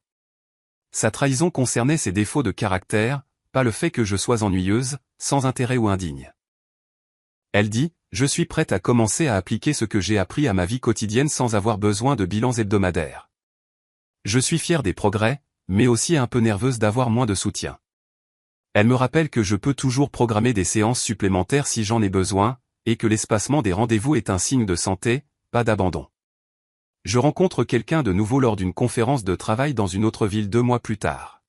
Sa trahison concernait ses défauts de caractère, pas le fait que je sois ennuyeuse, sans intérêt ou indigne. Elle dit, je suis prête à commencer à appliquer ce que j'ai appris à ma vie quotidienne sans avoir besoin de bilans hebdomadaires. Je suis fière des progrès, mais aussi un peu nerveuse d'avoir moins de soutien. Elle me rappelle que je peux toujours programmer des séances supplémentaires si j'en ai besoin, et que l'espacement des rendez-vous est un signe de santé, pas d'abandon. Je rencontre quelqu'un de nouveau lors d'une conférence de travail dans une autre ville 2 mois plus tard.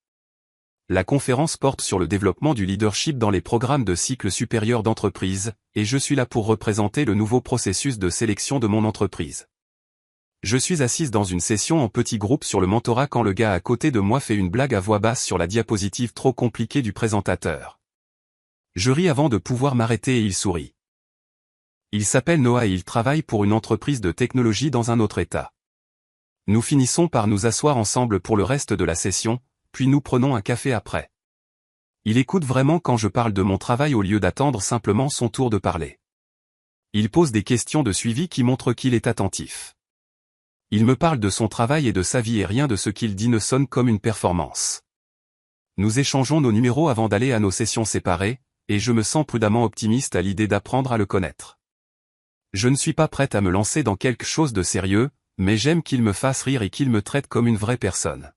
La conférence porte sur le développement du leadership dans les programmes de cycle supérieur d'entreprise, et je suis là pour représenter le nouveau processus de sélection de mon entreprise. Je suis assise dans une session en petit groupe sur le mentorat quand le gars à côté de moi fait une blague à voix basse sur la diapositive trop compliquée du présentateur. Je ris avant de pouvoir m'arrêter et il sourit. Il s'appelle Noah et il travaille pour une entreprise de technologie dans un autre État. Nous finissons par nous asseoir ensemble pour le reste de la session, puis nous prenons un café après. Il écoute vraiment quand je parle de mon travail au lieu d'attendre simplement son tour de parler. Il pose des questions de suivi qui montrent qu'il est attentif. Il me parle de son travail et de sa vie et rien de ce qu'il dit ne sonne comme une performance. Nous échangeons nos numéros avant d'aller à nos sessions séparées, et je me sens prudemment optimiste à l'idée d'apprendre à le connaître. Je ne suis pas prête à me lancer dans quelque chose de sérieux, mais j'aime qu'il me fasse rire et qu'il me traite comme une vraie personne.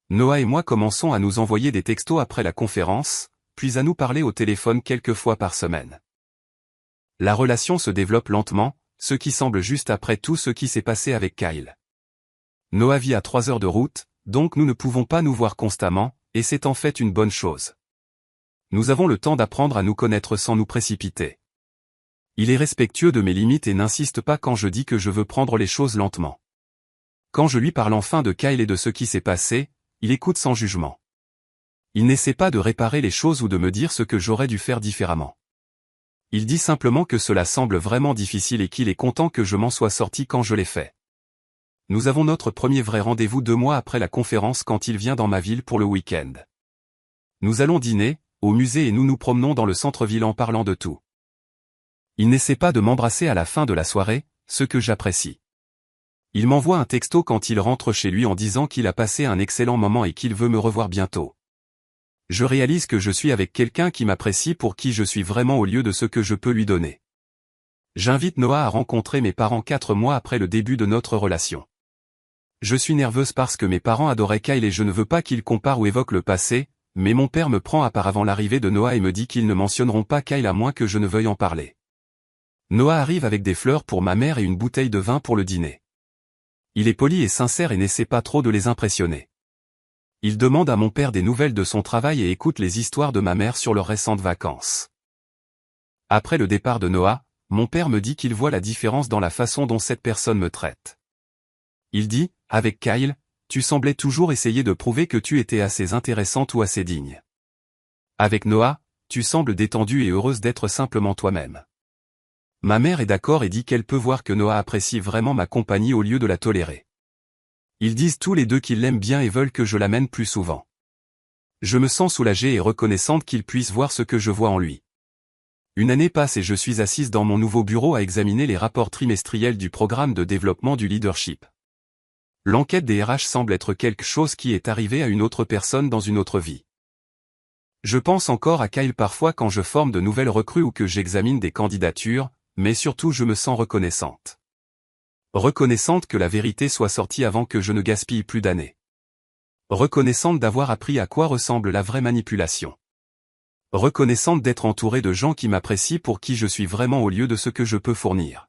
Noah et moi commençons à nous envoyer des textos après la conférence, puis à nous parler au téléphone quelques fois par semaine. La relation se développe lentement, ce qui semble juste après tout ce qui s'est passé avec Kyle. Noah vit à 3 heures de route, donc nous ne pouvons pas nous voir constamment, et c'est en fait une bonne chose. Nous avons le temps d'apprendre à nous connaître sans nous précipiter. Il est respectueux de mes limites et n'insiste pas quand je dis que je veux prendre les choses lentement. Quand je lui parle enfin de Kyle et de ce qui s'est passé, il écoute sans jugement. Il n'essaie pas de réparer les choses ou de me dire ce que j'aurais dû faire différemment. Il dit simplement que cela semble vraiment difficile et qu'il est content que je m'en sois sorti quand je l'ai fait. Nous avons notre premier vrai rendez-vous 2 mois après la conférence quand il vient dans ma ville pour le week-end. Nous allons dîner, au musée et nous nous promenons dans le centre-ville en parlant de tout. Il n'essaie pas de m'embrasser à la fin de la soirée, ce que j'apprécie. Il m'envoie un texto quand il rentre chez lui en disant qu'il a passé un excellent moment et qu'il veut me revoir bientôt. Je réalise que je suis avec quelqu'un qui m'apprécie pour qui je suis vraiment au lieu de ce que je peux lui donner. J'invite Noah à rencontrer mes parents 4 mois après le début de notre relation. Je suis nerveuse parce que mes parents adoraient Kyle et je ne veux pas qu'ils comparent ou évoquent le passé, mais mon père me prend à part avant l'arrivée de Noah et me dit qu'ils ne mentionneront pas Kyle à moins que je ne veuille en parler. Noah arrive avec des fleurs pour ma mère et une bouteille de vin pour le dîner. Il est poli et sincère et n'essaie pas trop de les impressionner. Il demande à mon père des nouvelles de son travail et écoute les histoires de ma mère sur leurs récentes vacances. Après le départ de Noah, mon père me dit qu'il voit la différence dans la façon dont cette personne me traite. Il dit, avec Kyle, tu semblais toujours essayer de prouver que tu étais assez intéressante ou assez digne. Avec Noah, tu sembles détendue et heureuse d'être simplement toi-même. Ma mère est d'accord et dit qu'elle peut voir que Noah apprécie vraiment ma compagnie au lieu de la tolérer. Ils disent tous les deux qu'ils l'aiment bien et veulent que je l'amène plus souvent. Je me sens soulagée et reconnaissante qu'ils puissent voir ce que je vois en lui. Une année passe et je suis assise dans mon nouveau bureau à examiner les rapports trimestriels du programme de développement du leadership. L'enquête des RH semble être quelque chose qui est arrivé à une autre personne dans une autre vie. Je pense encore à Kyle parfois quand je forme de nouvelles recrues ou que j'examine des candidatures, mais surtout je me sens reconnaissante. Reconnaissante que la vérité soit sortie avant que je ne gaspille plus d'années. Reconnaissante d'avoir appris à quoi ressemble la vraie manipulation. Reconnaissante d'être entourée de gens qui m'apprécient pour qui je suis vraiment au lieu de ce que je peux fournir.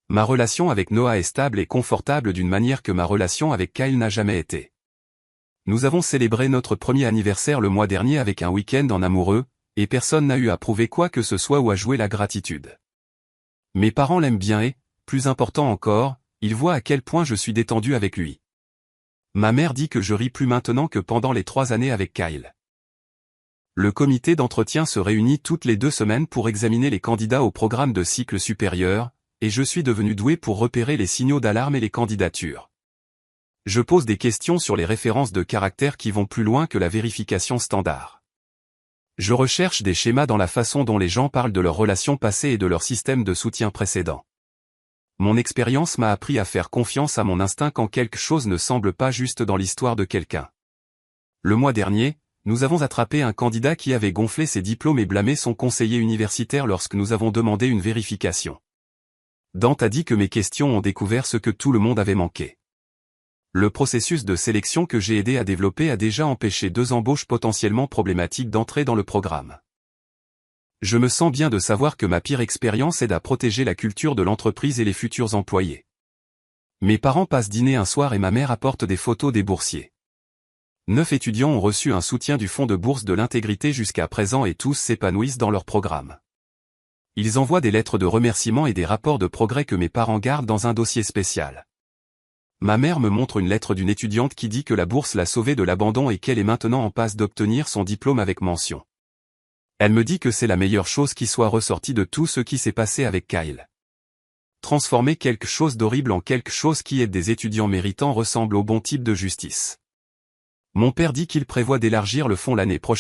Ma relation avec Noah est stable et confortable d'une manière que ma relation avec Kyle n'a jamais été. Nous avons célébré notre premier anniversaire le mois dernier avec un week-end en amoureux, et personne n'a eu à prouver quoi que ce soit ou à jouer la gratitude. Mes parents l'aiment bien et, plus important encore, ils voient à quel point je suis détendu avec lui. Ma mère dit que je ris plus maintenant que pendant les 3 années avec Kyle. Le comité d'entretien se réunit toutes les 2 semaines pour examiner les candidats au programme de cycle supérieur, et je suis devenu doué pour repérer les signaux d'alarme et les candidatures. Je pose des questions sur les références de caractère qui vont plus loin que la vérification standard. Je recherche des schémas dans la façon dont les gens parlent de leurs relations passées et de leur système de soutien précédent. Mon expérience m'a appris à faire confiance à mon instinct quand quelque chose ne semble pas juste dans l'histoire de quelqu'un. Le mois dernier, nous avons attrapé un candidat qui avait gonflé ses diplômes et blâmé son conseiller universitaire lorsque nous avons demandé une vérification. Dante a dit que mes questions ont découvert ce que tout le monde avait manqué. Le processus de sélection que j'ai aidé à développer a déjà empêché 2 embauches potentiellement problématiques d'entrer dans le programme. Je me sens bien de savoir que ma pire expérience aide à protéger la culture de l'entreprise et les futurs employés. Mes parents passent dîner un soir et ma mère apporte des photos des boursiers. 9 étudiants ont reçu un soutien du Fonds de bourse de l'intégrité jusqu'à présent et tous s'épanouissent dans leur programme. Ils envoient des lettres de remerciement et des rapports de progrès que mes parents gardent dans un dossier spécial. Ma mère me montre une lettre d'une étudiante qui dit que la bourse l'a sauvée de l'abandon et qu'elle est maintenant en passe d'obtenir son diplôme avec mention. Elle me dit que c'est la meilleure chose qui soit ressortie de tout ce qui s'est passé avec Kyle. Transformer quelque chose d'horrible en quelque chose qui aide des étudiants méritants ressemble au bon type de justice. Mon père dit qu'il prévoit d'élargir le fonds l'année prochaine.